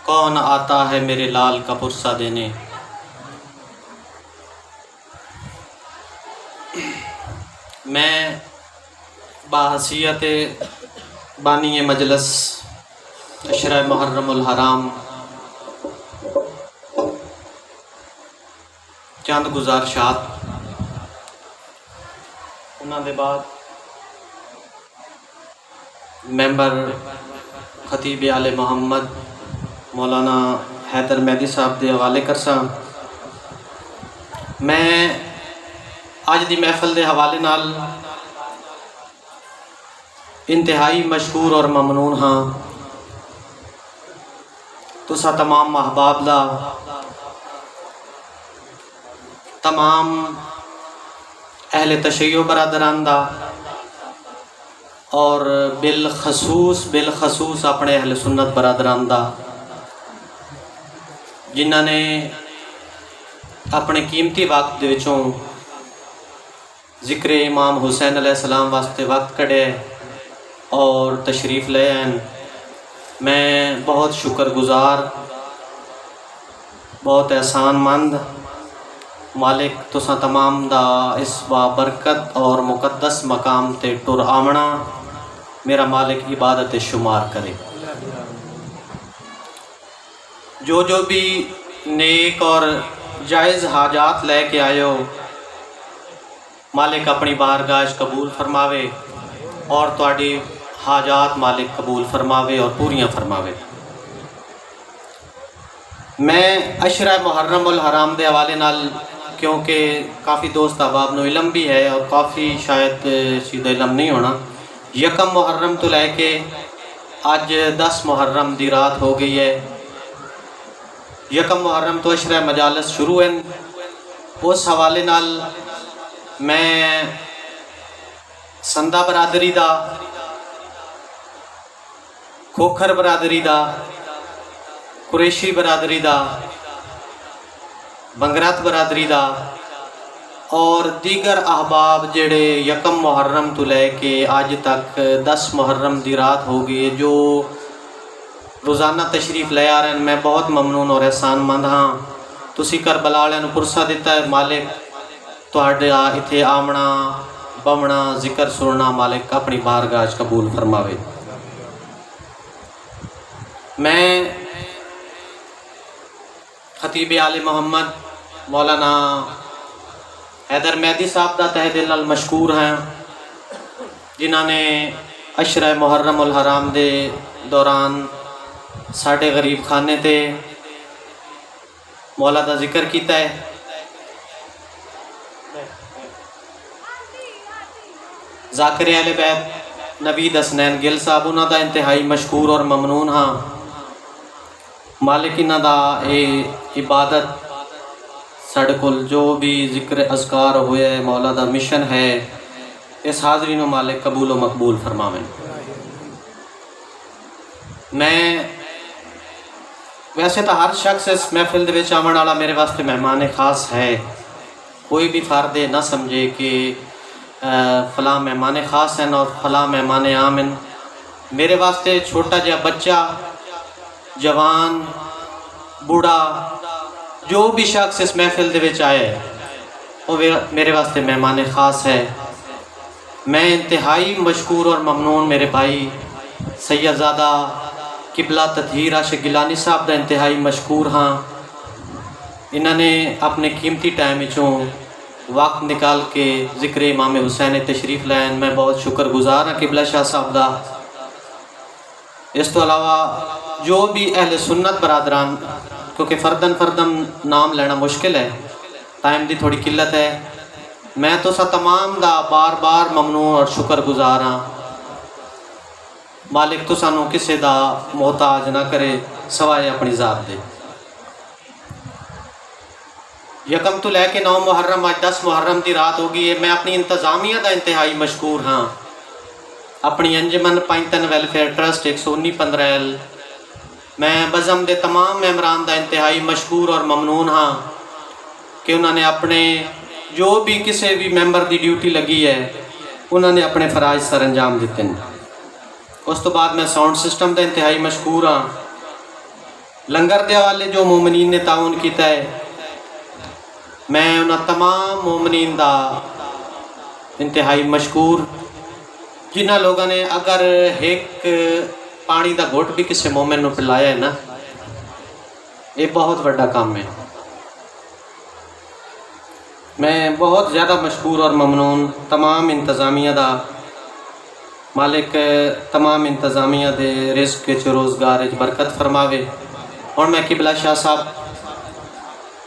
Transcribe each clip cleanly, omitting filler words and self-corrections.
کون آتا ہے میرے لال کا پرسہ دینے۔ میں باحثیت بانی مجلس عشرہ محرم الحرام چند گزارشات انہوں دے بعد ممبر خطیب آل محمد مولانا حیدر مہدی صاحب دے حوالے کرساں۔ میں اج دی محفل دے حوالے نال انتہائی مشکور اور ممنون ہاں تسا تمام احباب دا، تمام اہل تشیع برادران دا، اور بالخصوص اپنے اہل سنت برادران دا جنہاں نے اپنے قیمتی وقت دے وچوں ذکر امام حسین علیہ السلام واسطے وقت کڑے اور تشریف لے آئیں۔ میں بہت شکر گزار، بہت احسان مند مالک تساں تمام دا اس بابرکت اور مقدس مقام تے ٹر آمنا میرا مالک عبادت شمار کرے۔ جو بھی نیک اور جائز حاجات لے کے آئے ہو مالک اپنی بارگاہ قبول فرماوے اور تواڈی حاجات مالک قبول فرماوے اور پوریاں فرماوے۔ میں عشرہ محرم الحرام دے حوالے نال، کیونکہ کافی دوست احباب نو علم بھی ہے اور کافی شاید سیدھا علم نہیں ہونا، یکم محرم تو لے کے اج 10 محرم دی رات ہو گئی ہے۔ یکم محرم تو عشرہ مجالس شروع ہیں، اس حوالے نال میں سندہ برادری دا، کھوکھر برادری دا، قریشی برادری دا، بنگرات برادری دا اور دیگر احباب جڑے یکم محرم تو لے کے آج تک 10 محرم دی رات ہو گئی جو روزانہ تشریف لے آ رہے ہیں، میں بہت ممنون اور احسان مند ہاں۔ تسی کربلا والے نو پرسہ دیتا ہے مالک تہاڈا ایتھے آمنا بمنا ذکر سننا مالک اپنی بارگاہ قبول فرماوے۔ میں خطیب آل محمد مولانا حیدر مہدی صاحب دا تہ دل نال مشکور ہیں جنہاں نے عشرہ محرم الحرام دے دوران ساڈے غریب خانے تے مولا دا ذکر کیتا ہے۔ ذاکر اہل بیت نوید حسنین گل صاحب انہاں دا انتہائی مشکور اور ممنون ہاں۔ مالک انہاں دا اے عبادت ساڈے کول جو بھی ذکر اذکار ہوئے مولا دا مشن ہے اس حاضری نو مالک قبول و مقبول فرماویں۔ میں ویسے تو ہر شخص اس محفل دے وچ آون والا میرے واسطے مہمان خاص ہے، کوئی بھی فرد نہ سمجھے کہ فلاں مہمان خاص ہیں اور فلاں مہمان عام ہیں۔ میرے واسطے چھوٹا جہا بچہ، جوان، بوڑھا، جو بھی شخص اس محفل دے وچ آئے وہ میرے واسطے مہمان خاص ہے۔ میں انتہائی مشکور اور ممنون میرے بھائی سیدزادہ قبلہ تطہیر عاشق گیلانی صاحب دا انتہائی مشکور ہاں۔ انہوں نے اپنے قیمتی ٹائم وچوں وقت نکال کے ذکر امام حسین تشریف لائن، میں بہت شکر گزار ہاں قبلہ شاہ صاحب دا۔ اس تو علاوہ جو بھی اہل سنت برادران، کیونکہ فردن نام لینا مشکل ہے، ٹائم دی تھوڑی قلت ہے، میں تو سا تمام دا بار بار ممنون اور شکر گزار ہاں۔ مالک تو سانو کسے دا محتاج نہ کرے سوائے اپنی ذات دے۔ یکم تو لے کے 9 محرم آج 10 محرم دی رات ہو گئی ہے۔ میں اپنی انتظامیہ دا انتہائی مشکور ہاں، اپنی انجمن پائنتن ویلفیئر ٹرسٹ 11915L، میں بزم دے تمام ممبران دا انتہائی مشکور اور ممنون ہاں کہ انہوں نے اپنے جو بھی کسی بھی ممبر دی ڈیوٹی لگی ہے انہوں نے اپنے فرائض سر انجام دیتے ہیں۔ اس تو بعد میں ساؤنڈ سسٹم دا انتہائی مشکور ہاں، لنگر دے والے جو مومنین نے تعاون کیتا ہے، میں انہاں تمام مومنین دا انتہائی مشکور، جنہاں لوگوں نے اگر ایک پانی دا گھٹ بھی کسی مومن نو پلایا ہے نا، یہ بہت بڑا کام ہے۔ میں بہت زیادہ مشکور اور ممنون تمام انتظامیہ دا، مالک تمام انتظامیہ دے رزق وچ روزگار وچ برکت فرماوے۔ اور میں قبلہ شاہ صاحب،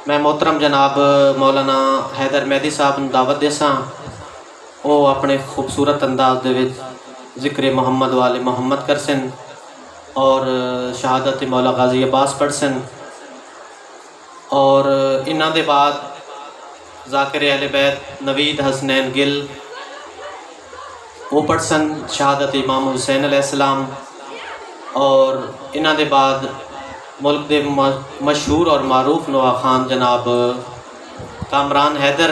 میں محترم جناب مولانا حیدر مہدی صاحب نو دعوت دیساں، وہ اپنے خوبصورت انداز دے وچ ذکر محمد والے محمد کرسن اور شہادت مولا غازی عباس پڑھسن، اور انہاں دے بعد ذاکر اہل بیت نوید حسنین گل وہ پڑھسن شہادت امام حسین علیہ السلام، اور انہاں دے بعد ملک دے مشہور اور معروف نوا خان جناب کامران حیدر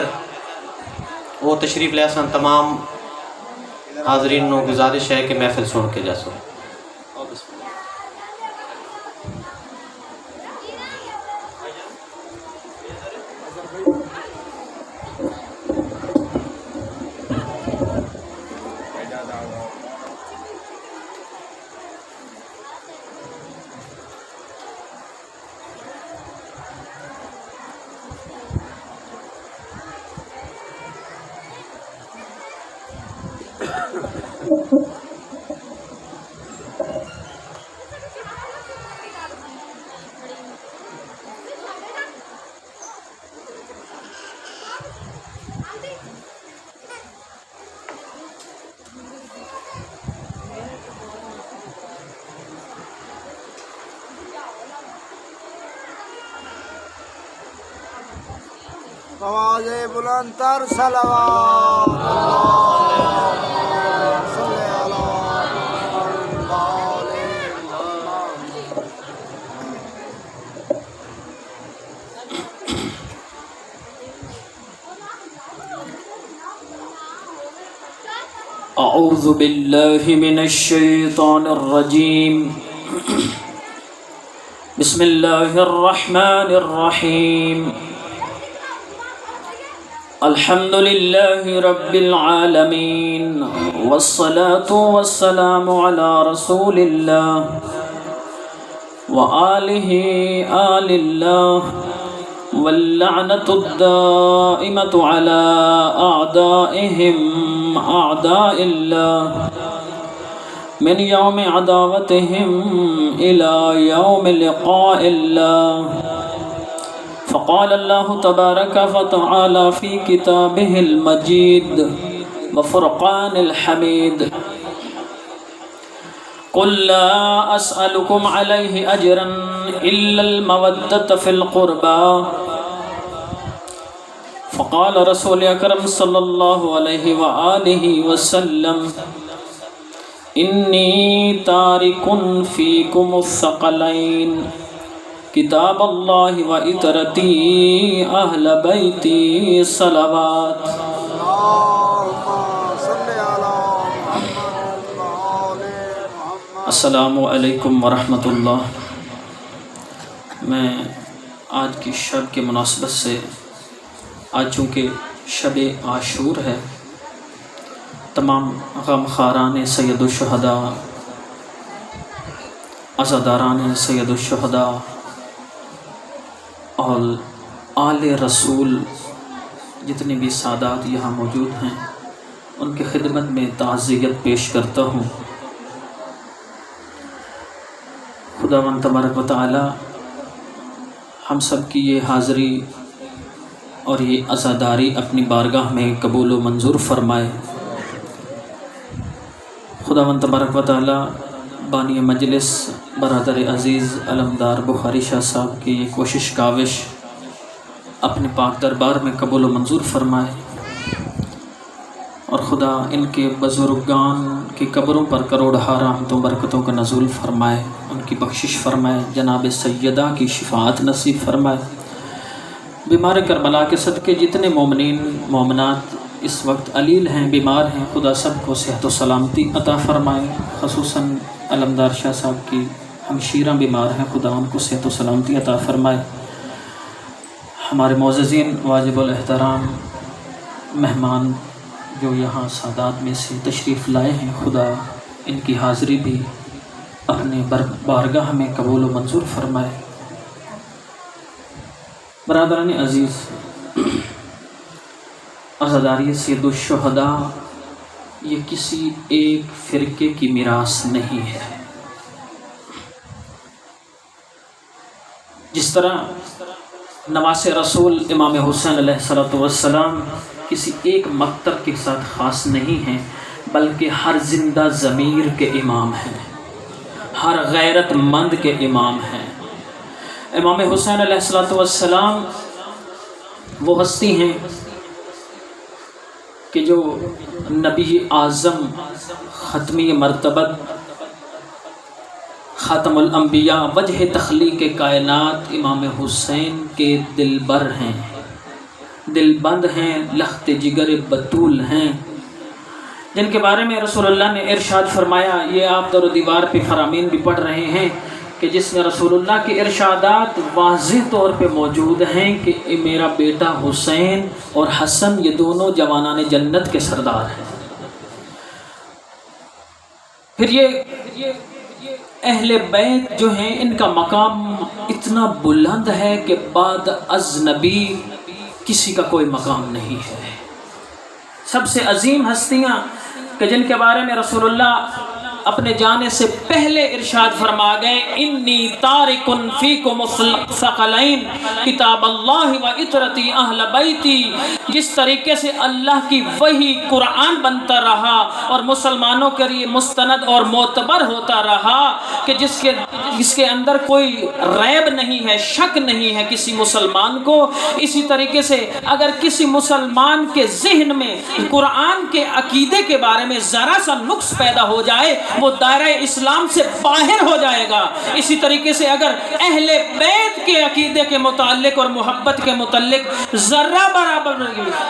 وہ تشریف لے سن۔ تمام حاضرین نو گزارش ہے کہ محفل سن کے جاسو۔ آواز بلند تر صلوات صلی علی اعوذ باللہ من الشیطان الرجیم بسم اللہ الرحمن الرحیم الحمد للہ رب العالمین والصلاة والسلام علی رسول اللہ وآلہ آل اللہ واللعنة الدائمة على أعدائهم أعداء الله من يوم عداوتهم إلى يوم لقاء الله. فقال الله تبارك وتعالى في كتابه المجيد وفرقان الحميد: قل لا أسألكم عليه أجرا إلا المودة في القربى. فقال رسول أكرم صلى الله عليه وآله وسلم: إني تارك فيكم الثقلين كتاب الله وإترتي أهل بيتي صلوات. السلام علیکم ورحمۃ اللہ۔ میں آج کی شب کے مناسبت سے، آج چونکہ شب عاشور ہے، تمام غم خواران سید الشہداء، عزاداران سید الشہداء اور آل رسول جتنے بھی سادات یہاں موجود ہیں، ان کی خدمت میں تعزیت پیش کرتا ہوں۔ خداوند تبارک و تعالی ہم سب کی یہ حاضری اور یہ عزاداری اپنی بارگاہ میں قبول و منظور فرمائے۔ خداوند تبارک و تعالی بانی مجلس برادر عزیز علمدار بخاری شاہ صاحب کی یہ کوشش کاوش اپنے پاک دربار میں قبول و منظور فرمائے، اور خدا ان کے بزرگان کی قبروں پر کروڑہا رحمتوں برکتوں کا نزول فرمائے، ان کی بخشش فرمائے، جناب سیدہ کی شفاعت نصیب فرمائے۔ بیمار کربلا کے صدقے جتنے مومنین مومنات اس وقت علیل ہیں، بیمار ہیں، خدا سب کو صحت و سلامتی عطا فرمائے، خصوصاً علمدار شاہ صاحب کی ہمشیرہ بیمار ہیں، خدا ان کو صحت و سلامتی عطا فرمائے۔ ہمارے معززین واجب الاحترام مہمان جو یہاں سادات میں سے تشریف لائے ہیں، خدا ان کی حاضری بھی اپنے بارگاہ میں قبول و منظور فرمائے۔ برادران عزیز، عزاداری سید الشہداء یہ کسی ایک فرقے کی میراث نہیں ہے۔ جس طرح نواس رسول امام حسین علیہ السلام کسی ایک مکتب کے ساتھ خاص نہیں ہیں، بلکہ ہر زندہ ضمیر کے امام ہیں، ہر غیرت مند کے امام ہیں۔ امام حسین علیہ السلام وہ ہستی ہیں کہ جو نبی اعظم ختمی مرتبت خاتم الانبیاء وجہ تخلیق کائنات امام حسین کے دلبر ہیں، دل بند ہیں، لخت جگر بطول ہیں، جن کے بارے میں رسول اللہ نے ارشاد فرمایا۔ یہ آپ در و دیوار پہ فرامین بھی پڑھ رہے ہیں کہ جس میں رسول اللہ کے ارشادات واضح طور پہ موجود ہیں کہ میرا بیٹا حسین اور حسن یہ دونوں جوانان جنت کے سردار ہیں۔ پھر یہ اہل بیت جو ہیں، ان کا مقام اتنا بلند ہے کہ بعد از نبی کسی کا کوئی مقام نہیں ہے۔ سب سے عظیم ہستیاں کہ جن کے بارے میں رسول اللہ اپنے جانے سے پہلے ارشاد فرما گئے، انی تارک فیکم الثقلین کتاب اللہ و اطرتی اہل بیتی۔ جس طریقے سے اللہ کی وحی قرآن بنتا رہا اور مسلمانوں کے لیے مستند اور معتبر ہوتا رہا کہ جس کے اندر کوئی ریب نہیں ہے، شک نہیں ہے کسی مسلمان کو، اسی طریقے سے اگر کسی مسلمان کے ذہن میں قرآن کے عقیدے کے بارے میں ذرا سا نقص پیدا ہو جائے وہ دائرہ اسلام سے باہر ہو جائے گا۔ اسی طریقے سے اگر اہل بیت کے عقیدے کے متعلق اور محبت کے متعلق ذرہ برابر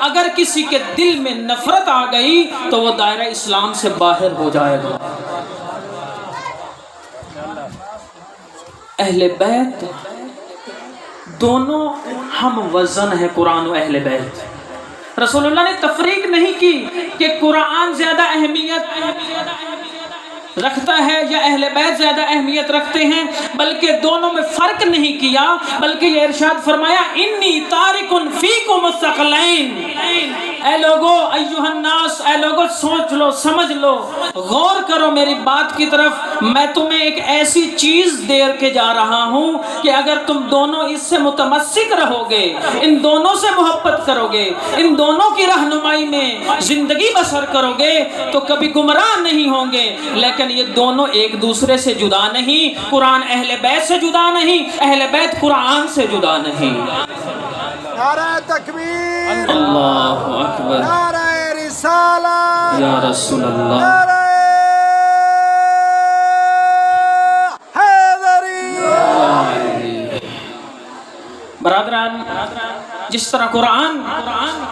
اگر کسی کے دل میں نفرت آ گئی تو وہ دائرہ اسلام سے باہر ہو جائے گا۔ اہل بیت دونوں ہم وزن ہے قرآن و اہل بیت۔ رسول اللہ نے تفریق نہیں کی کہ قرآن زیادہ اہمیت رکھتا ہے یا اہل بیت زیادہ اہمیت رکھتے ہیں، بلکہ دونوں میں فرق نہیں کیا، بلکہ یہ ارشاد فرمایا انی تارک فیکم الثقلین۔ اے لوگو، ایھا الناس، اے لوگو سوچ لو، سمجھ لو، غور کرو میری بات کی طرف۔ میں تمہیں ایک ایسی چیز دے کے جا رہا ہوں کہ اگر تم دونوں اس سے متمسک رہو گے، ان دونوں سے محبت کرو گے، ان دونوں کی رہنمائی میں زندگی بسر کرو گے تو کبھی گمراہ نہیں ہوں گے۔ لیکن یہ دونوں ایک دوسرے سے جدا نہیں، قرآن اہل بیت سے جدا نہیں، اہل بیت قرآن سے جدا نہیں۔ نعرہ تکبیر، اللہ اکبر، نعرہ رسالت، یا رسول اللہ۔ نعرہ حیدری۔ برادران، جس طرح قرآن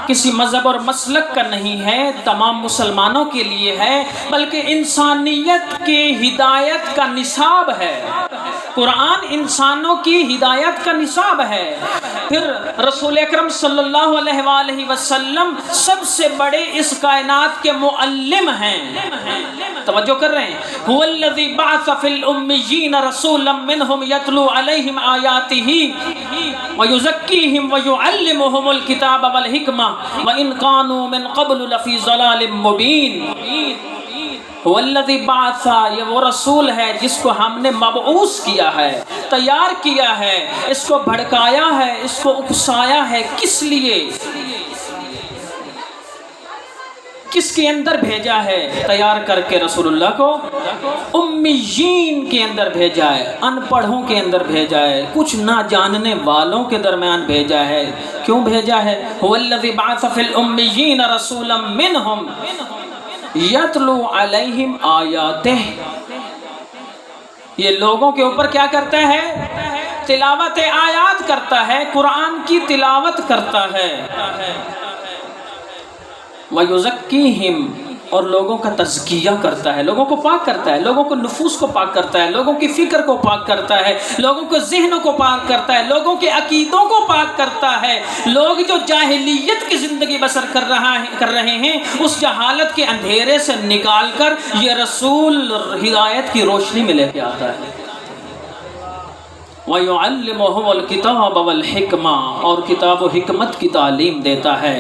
کسی مذہب اور مسلک کا نہیں ہے، تمام مسلمانوں کے لیے ہے، بلکہ انسانیت کی ہدایت کا نصاب ہے۔ قرآن انسانوں کی ہدایت کا نصاب ہے۔ پھر رسول اکرم صلی اللہ علیہ وآلہ وسلم سب سے بڑے اس کائنات کے معلم ہیں۔ توجہ کر رہے ہیں؟ هو الذی بعث فی الامیین رسولا منہم یتلو علیہم آیاتہ ویزکیہم ویعلمہم الکتاب والحکمہ وان کانوا من قبل لفی ضلال مبین۔ هو الذی بعث، یہ وہ رسول ہے جس کو ہم نے مبعوث کیا ہے، تیار کیا ہے، اس کو بھڑکایا ہے، اس کو اکسایا ہے۔ کس لیے؟ کس کے اندر بھیجا ہے؟ تیار کر کے رسول اللہ کو امیین کے اندر بھیجا ہے، ان پڑھوں کے اندر بھیجا ہے، کچھ نہ جاننے والوں کے درمیان بھیجا ہے۔ کیوں بھیجا ہے؟ هو الذی بعث فی الامیین رسولا منہم یتلو علیہم آیاتہ۔ یہ لوگوں کے اوپر کیا کرتا ہے؟ تلاوت آیات کرتا ہے، قرآن کی تلاوت کرتا ہے۔ وَيُزَكِّيهِمْ، اور لوگوں کا تزکیہ کرتا ہے، لوگوں کو پاک کرتا ہے، لوگوں کو نفوس کو پاک کرتا ہے، لوگوں کی فکر کو پاک کرتا ہے، لوگوں کے ذہنوں کو پاک کرتا ہے، لوگوں کے عقیدوں کو پاک کرتا ہے۔ لوگ جو جاہلیت کی زندگی بسر کر رہے ہیں، اس جہالت کے اندھیرے سے نکال کر یہ رسول ہدایت کی روشنی میں لے کے آتا ہے۔ وَيُعَلِّمُهُمُ الْكِتَابَ وَالْحِكْمَةَ، اور کتاب و حکمت کی تعلیم دیتا ہے۔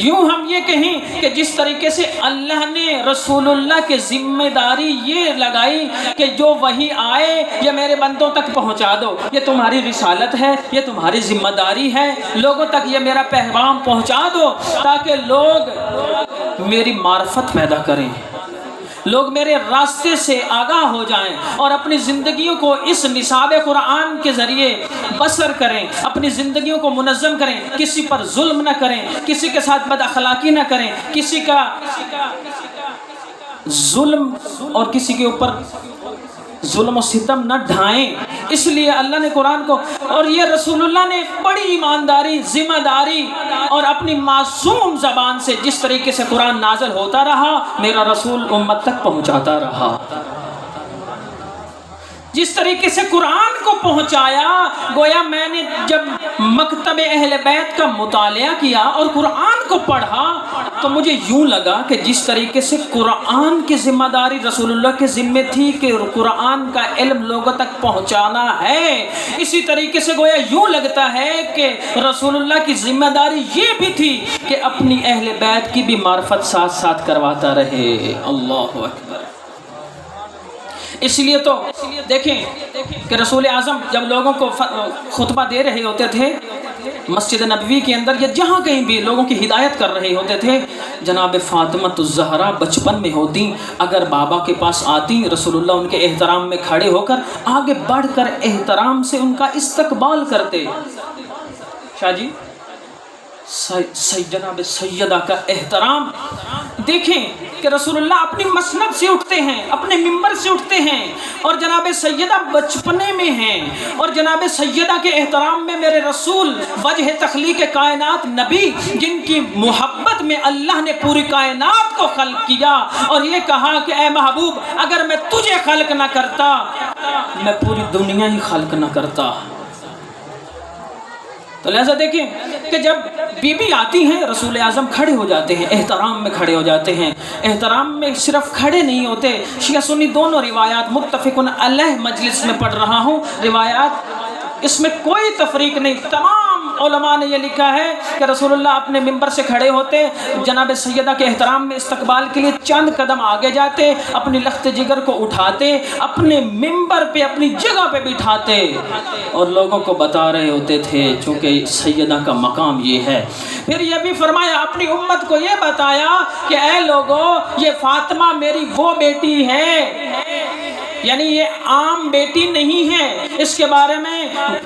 یوں ہم یہ کہیں کہ جس طریقے سے اللہ نے رسول اللہ کی ذمہ داری یہ لگائی کہ جو وحی آئے یہ میرے بندوں تک پہنچا دو، یہ تمہاری رسالت ہے، یہ تمہاری ذمہ داری ہے، لوگوں تک یہ میرا پیغام پہنچا دو تاکہ لوگ میری معرفت پیدا کریں، لوگ میرے راستے سے آگاہ ہو جائیں اور اپنی زندگیوں کو اس نصاب قرآن کے ذریعے بسر کریں، اپنی زندگیوں کو منظم کریں، کسی پر ظلم نہ کریں، کسی کے ساتھ بد اخلاقی نہ کریں، کسی کا ظلم اور کسی کے اوپر ظلم و ستم نہ ڈھائیں۔ اس لیے اللہ نے قرآن کو، اور یہ رسول اللہ نے بڑی ایمانداری، ذمہ داری اور اپنی معصوم زبان سے جس طریقے سے قرآن نازل ہوتا رہا میرا رسول امت تک پہنچاتا رہا۔ جس طریقے سے قرآن کو پہنچایا، گویا میں نے جب مکتب اہل بیت کا مطالعہ کیا اور قرآن کو پڑھا تو مجھے یوں لگا کہ جس طریقے سے قرآن کی ذمہ داری رسول اللہ کے ذمہ تھی کہ قرآن کا علم لوگوں تک پہنچانا ہے، اسی طریقے سے گویا یوں لگتا ہے کہ رسول اللہ کی ذمہ داری یہ بھی تھی کہ اپنی اہل بیت کی بھی معرفت ساتھ ساتھ کرواتا رہے۔ اللہ اکبر۔ اس لیے تو دیکھیں کہ رسول اعظم جب لوگوں کو خطبہ دے رہے ہوتے تھے مسجد نبوی کے اندر یا جہاں کہیں بھی لوگوں کی ہدایت کر رہے ہوتے تھے، جناب فاطمہ الزہرا بچپن میں ہوتی، اگر بابا کے پاس آتی رسول اللہ ان کے احترام میں کھڑے ہو کر آگے بڑھ کر احترام سے ان کا استقبال کرتے۔ شاہ جی جناب سیدہ کا احترام دیکھیں کہ رسول اللہ اپنی مسند سے اٹھتے ہیں، اپنے ممبر سے اٹھتے ہیں اور جناب سیدہ بچپنے میں ہیں، اور جناب سیدہ کے احترام میں میرے رسول وجہ تخلیق کائنات نبی جن کی محبت میں اللہ نے پوری کائنات کو خلق کیا اور یہ کہا کہ اے محبوب اگر میں تجھے خلق نہ کرتا میں پوری دنیا ہی خلق نہ کرتا۔ تو لہذا دیکھیں کہ جب بی بی آتی ہیں رسول اعظم کھڑے ہو جاتے ہیں، احترام میں کھڑے ہو جاتے ہیں۔ احترام میں صرف کھڑے نہیں ہوتے، شیعہ سنی دونوں روایات متفقن علیہ مجلس میں پڑھ رہا ہوں، روایات اس میں کوئی تفریق نہیں، تمام علماء نے یہ لکھا ہے کہ رسول اللہ اپنے ممبر سے کھڑے ہوتے، جناب سیدہ کے احترام میں استقبال کے لیے چند قدم آگے جاتے، اپنی لخت جگر کو اٹھاتے، اپنے ممبر پہ اپنی جگہ پہ بٹھاتے اور لوگوں کو بتا رہے ہوتے تھے چونکہ سیدہ کا مقام یہ ہے۔ پھر یہ بھی فرمایا، اپنی امت کو یہ بتایا کہ اے لوگو یہ فاطمہ میری وہ بیٹی ہے، یعنی یہ عام بیٹی نہیں ہے، اس کے بارے میں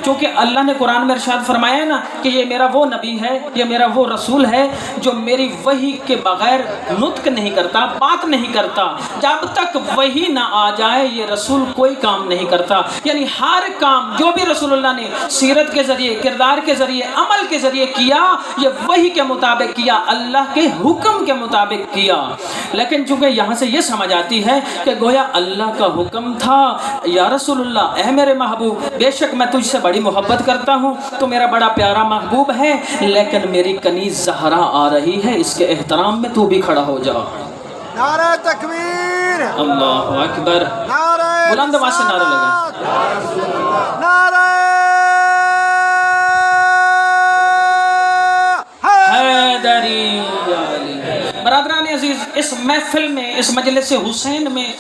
چونکہ اللہ نے قرآن میں ارشاد فرمایا نا کہ یہ میرا وہ نبی ہے، یہ میرا وہ رسول ہے جو میری وحی کے بغیر نطق نہیں کرتا، بات نہیں کرتا، جب تک وحی نہ آ جائے یہ رسول کوئی کام نہیں کرتا۔ یعنی ہر کام جو بھی رسول اللہ نے سیرت کے ذریعے، کردار کے ذریعے، عمل کے ذریعے کیا یہ وحی کے مطابق کیا، اللہ کے حکم کے مطابق کیا۔ لیکن چونکہ یہاں سے یہ سمجھ آتی ہے کہ گویا اللہ کا حکم تھا یا رسول اللہ اے میرے محبوب بے شک میں تجھ سے بڑی محبت کرتا ہوں، تو میرا بڑا پیارا محبوب ہے، لیکن میری کنیز زہرا آ رہی ہے، اس کے احترام میں تو بھی کھڑا ہو جا۔ نعرہ تکبیر، اللہ اکبر، نعرہ بلند آواز سے نعرہ لگا، نعرہ حیدری۔ برادران عزیز، اس محفل میں، اس مجلس حسین میں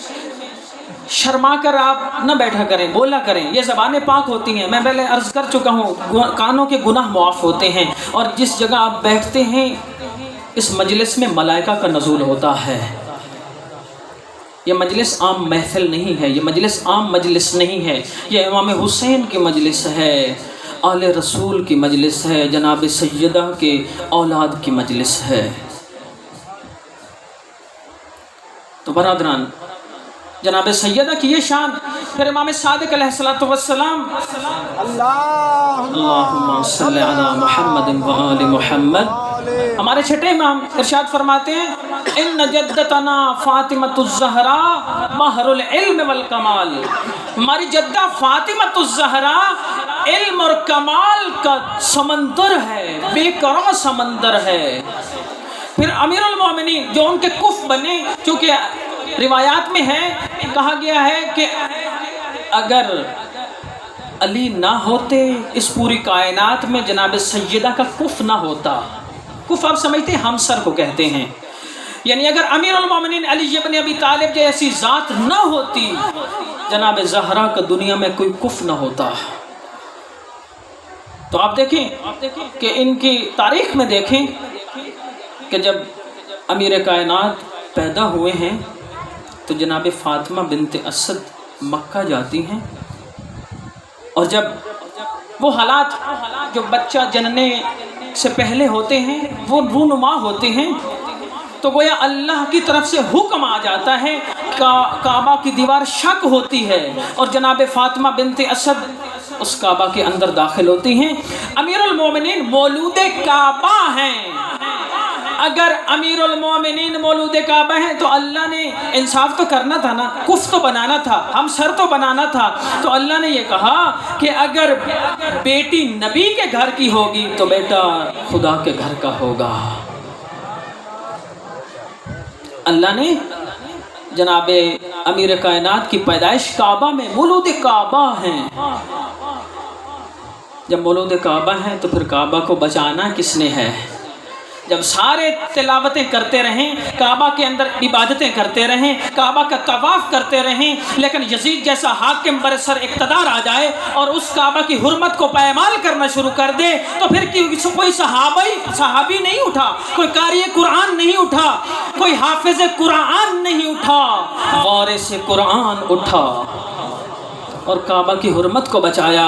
شرما کر آپ نہ بیٹھا کریں، بولا کریں، یہ زبانیں پاک ہوتی ہیں۔ میں پہلے عرض کر چکا ہوں کانوں کے گناہ معاف ہوتے ہیں، اور جس جگہ آپ بیٹھتے ہیں اس مجلس میں ملائکہ کا نزول ہوتا ہے۔ یہ مجلس عام محفل نہیں ہے، یہ مجلس عام مجلس نہیں ہے، یہ امام حسین کی مجلس ہے، آل رسول کی مجلس ہے، جناب سیدہ کے اولاد کی مجلس ہے۔ تو برادران جناب سیدہ کی یہ شان، پھر امام صادق علیہ السلام، اللہم صلی علی محمد و آل محمد، ہمارے چھٹے امام ارشاد فرماتے ہیں ان جدتنا فاطمۃ الزہرا بحر العلم والکمال، ہماری جدہ فاطمۃ الزہرا علم اور کمال کا سمندر ہے، بے کرم سمندر ہے۔ پھر امیر المومنین جو ان کے کف بنے، چونکہ روایات میں ہے، کہا گیا ہے کہ اگر علی نہ ہوتے اس پوری کائنات میں جناب سیدہ کا کف نہ ہوتا۔ کف آپ سمجھتے ہیں ہمسر کو کہتے ہیں، یعنی اگر امیر المومنین علی ابن ابی طالب جیسی ذات نہ ہوتی، جناب زہرا کا دنیا میں کوئی کف نہ ہوتا۔ تو آپ دیکھیں کہ ان کی تاریخ میں دیکھیں کہ جب امیر کائنات پیدا ہوئے ہیں تو جناب فاطمہ بنت اسد مکہ جاتی ہیں، اور جب وہ حالات جو بچہ جننے سے پہلے ہوتے ہیں وہ رونما ہوتے ہیں، تو گویا اللہ کی طرف سے حکم آ جاتا ہے، کعبہ کی دیوار شق ہوتی ہے اور جناب فاطمہ بنت اسد اس کعبہ کے اندر داخل ہوتی ہیں۔ امیر المومنین مولود کعبہ ہیں۔ اگر امیر المومنین مولود کعبہ ہیں تو اللہ نے انصاف تو کرنا تھا نا، کف تو بنانا تھا، ہم سر تو بنانا تھا۔ تو اللہ نے یہ کہا کہ اگر بیٹی نبی کے گھر کی ہوگی تو بیٹا خدا کے گھر کا ہوگا۔ اللہ نے جناب امیر کائنات کی پیدائش کعبہ میں، مولود کعبہ ہیں۔ جب مولود کعبہ ہیں تو پھر کعبہ کو بچانا کس نے ہے؟ جب سارے تلاوتیں کرتے رہیں، کعبہ کے اندر عبادتیں کرتے رہیں، کعبہ کا طواف کرتے رہیں، لیکن یزید جیسا حاکم برسر اقتدار آ جائے اور اس کعبہ کی حرمت کو پایمال کرنا شروع کر دے، تو پھر کوئی صحابی نہیں اٹھا، کوئی قاری قرآن نہیں اٹھا، کوئی حافظ قرآن نہیں اٹھا، وارث قرآن اٹھا اور کعبہ کی حرمت کو بچایا۔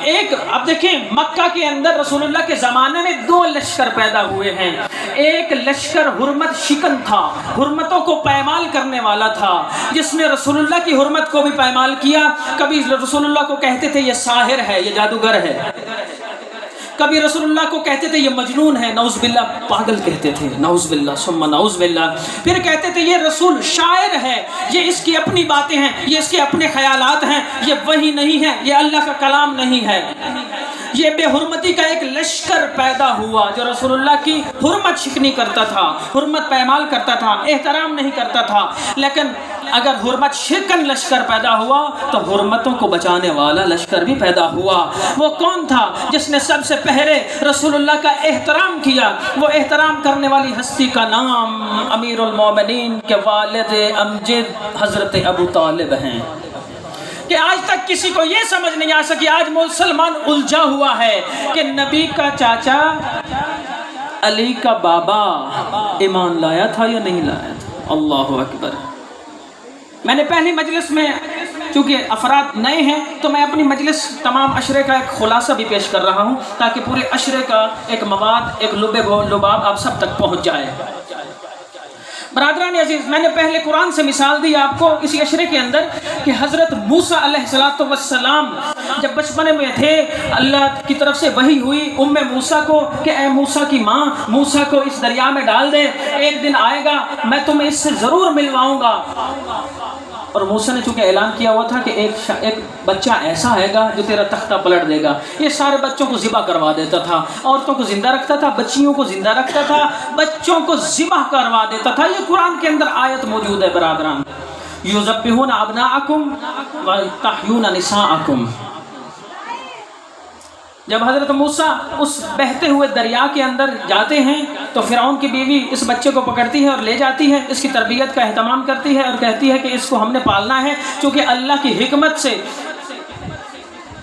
اب دیکھیں مکہ کے اندر رسول اللہ کے زمانے میں 2 لشکر پیدا ہوئے ہیں۔ ایک لشکر حرمت شکن تھا، حرمتوں کو پایمال کرنے والا تھا، جس نے رسول اللہ کی حرمت کو بھی پایمال کیا۔ کبھی رسول اللہ کو کہتے تھے یہ ساحر ہے، یہ جادوگر ہے، کبھی رسول اللہ کو کہتے تھے یہ مجنون ہے، نعوذ باللہ، پاگل کہتے تھے، نعوذ باللہ ثم نعوذ باللہ۔ پھر کہتے تھے یہ رسول شاعر ہے، یہ اس کی اپنی باتیں ہیں، یہ اس کے اپنے خیالات ہیں، یہ وحی نہیں ہے، یہ اللہ کا کلام نہیں ہے۔ یہ بے حرمتی کا ایک لشکر پیدا ہوا جو رسول اللہ کی حرمت شکنی کرتا تھا، حرمت پایمال کرتا تھا، احترام نہیں کرتا تھا۔ لیکن اگر حرمت شکن لشکر پیدا ہوا تو حرمتوں کو بچانے والا لشکر بھی پیدا ہوا۔ وہ کون تھا جس نے سب سے پہلے رسول اللہ کا احترام کیا؟ وہ احترام کرنے والی ہستی کا نام امیر المومنین کے والد امجد حضرت ابو طالب ہیں، کہ آج تک کسی کو یہ سمجھ نہیں آ سکی، آج مسلمان الجھا ہوا ہے کہ نبی کا چاچا علی کا بابا ایمان لایا تھا یا نہیں لایا تھا۔ اللہ اکبر۔ میں نے پہلی مجلس میں، چونکہ افراد نئے ہیں تو میں اپنی مجلس تمام عشرے کا ایک خلاصہ بھی پیش کر رہا ہوں تاکہ پورے عشرے کا ایک مواد، ایک لباب آپ سب تک پہنچ جائے۔ برادران عزیز، میں نے پہلے قرآن سے مثال دی آپ کو اسی عشرے کے اندر کہ حضرت موسیٰ علیہ السلام جب بچپنے میں تھے، اللہ کی طرف سے وحی ہوئی موسیٰ کو کہ اے موسیٰ کی ماں، موسیٰ کو اس دریا میں ڈال دے، ایک دن آئے گا میں تمہیں اس سے ضرور ملواؤں گا۔ اور موسیٰ نے چونکہ اعلان کیا ہوا تھا کہ ایک بچہ ایسا آئے گا جو تیرا تختہ پلٹ دے گا، یہ سارے بچوں کو ذبح کروا دیتا تھا، عورتوں کو زندہ رکھتا تھا، بچیوں کو زندہ رکھتا تھا، بچوں کو ذبح کروا دیتا تھا۔ یہ قرآن کے اندر آیت موجود ہے برادران، یذبحون ابناءکم ویستحیون نساءکم۔ جب حضرت موسیٰ اس بہتے ہوئے دریا کے اندر جاتے ہیں تو فرعون کی بیوی اس بچے کو پکڑتی ہے اور لے جاتی ہے، اس کی تربیت کا اہتمام کرتی ہے اور کہتی ہے کہ اس کو ہم نے پالنا ہے، چونکہ اللہ کی حکمت سے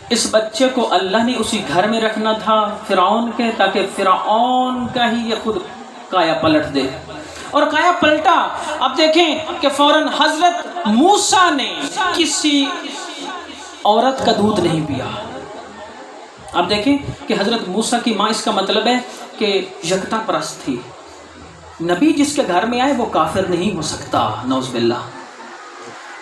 اس بچے کو اللہ نے اسی گھر میں رکھنا تھا فرعون کے، تاکہ فرعون کا ہی یہ خود کایا پلٹ دے، اور کایا پلٹا۔ اب دیکھیں کہ فوراً حضرت موسیٰ نے کسی عورت کا دودھ نہیں پیا۔ اب دیکھیں کہ حضرت موسیٰ کی ماں، اس کا مطلب ہے کہ یکتا پرست تھی، نبی جس کے گھر میں آئے وہ کافر نہیں ہو سکتا، نعوذ باللہ۔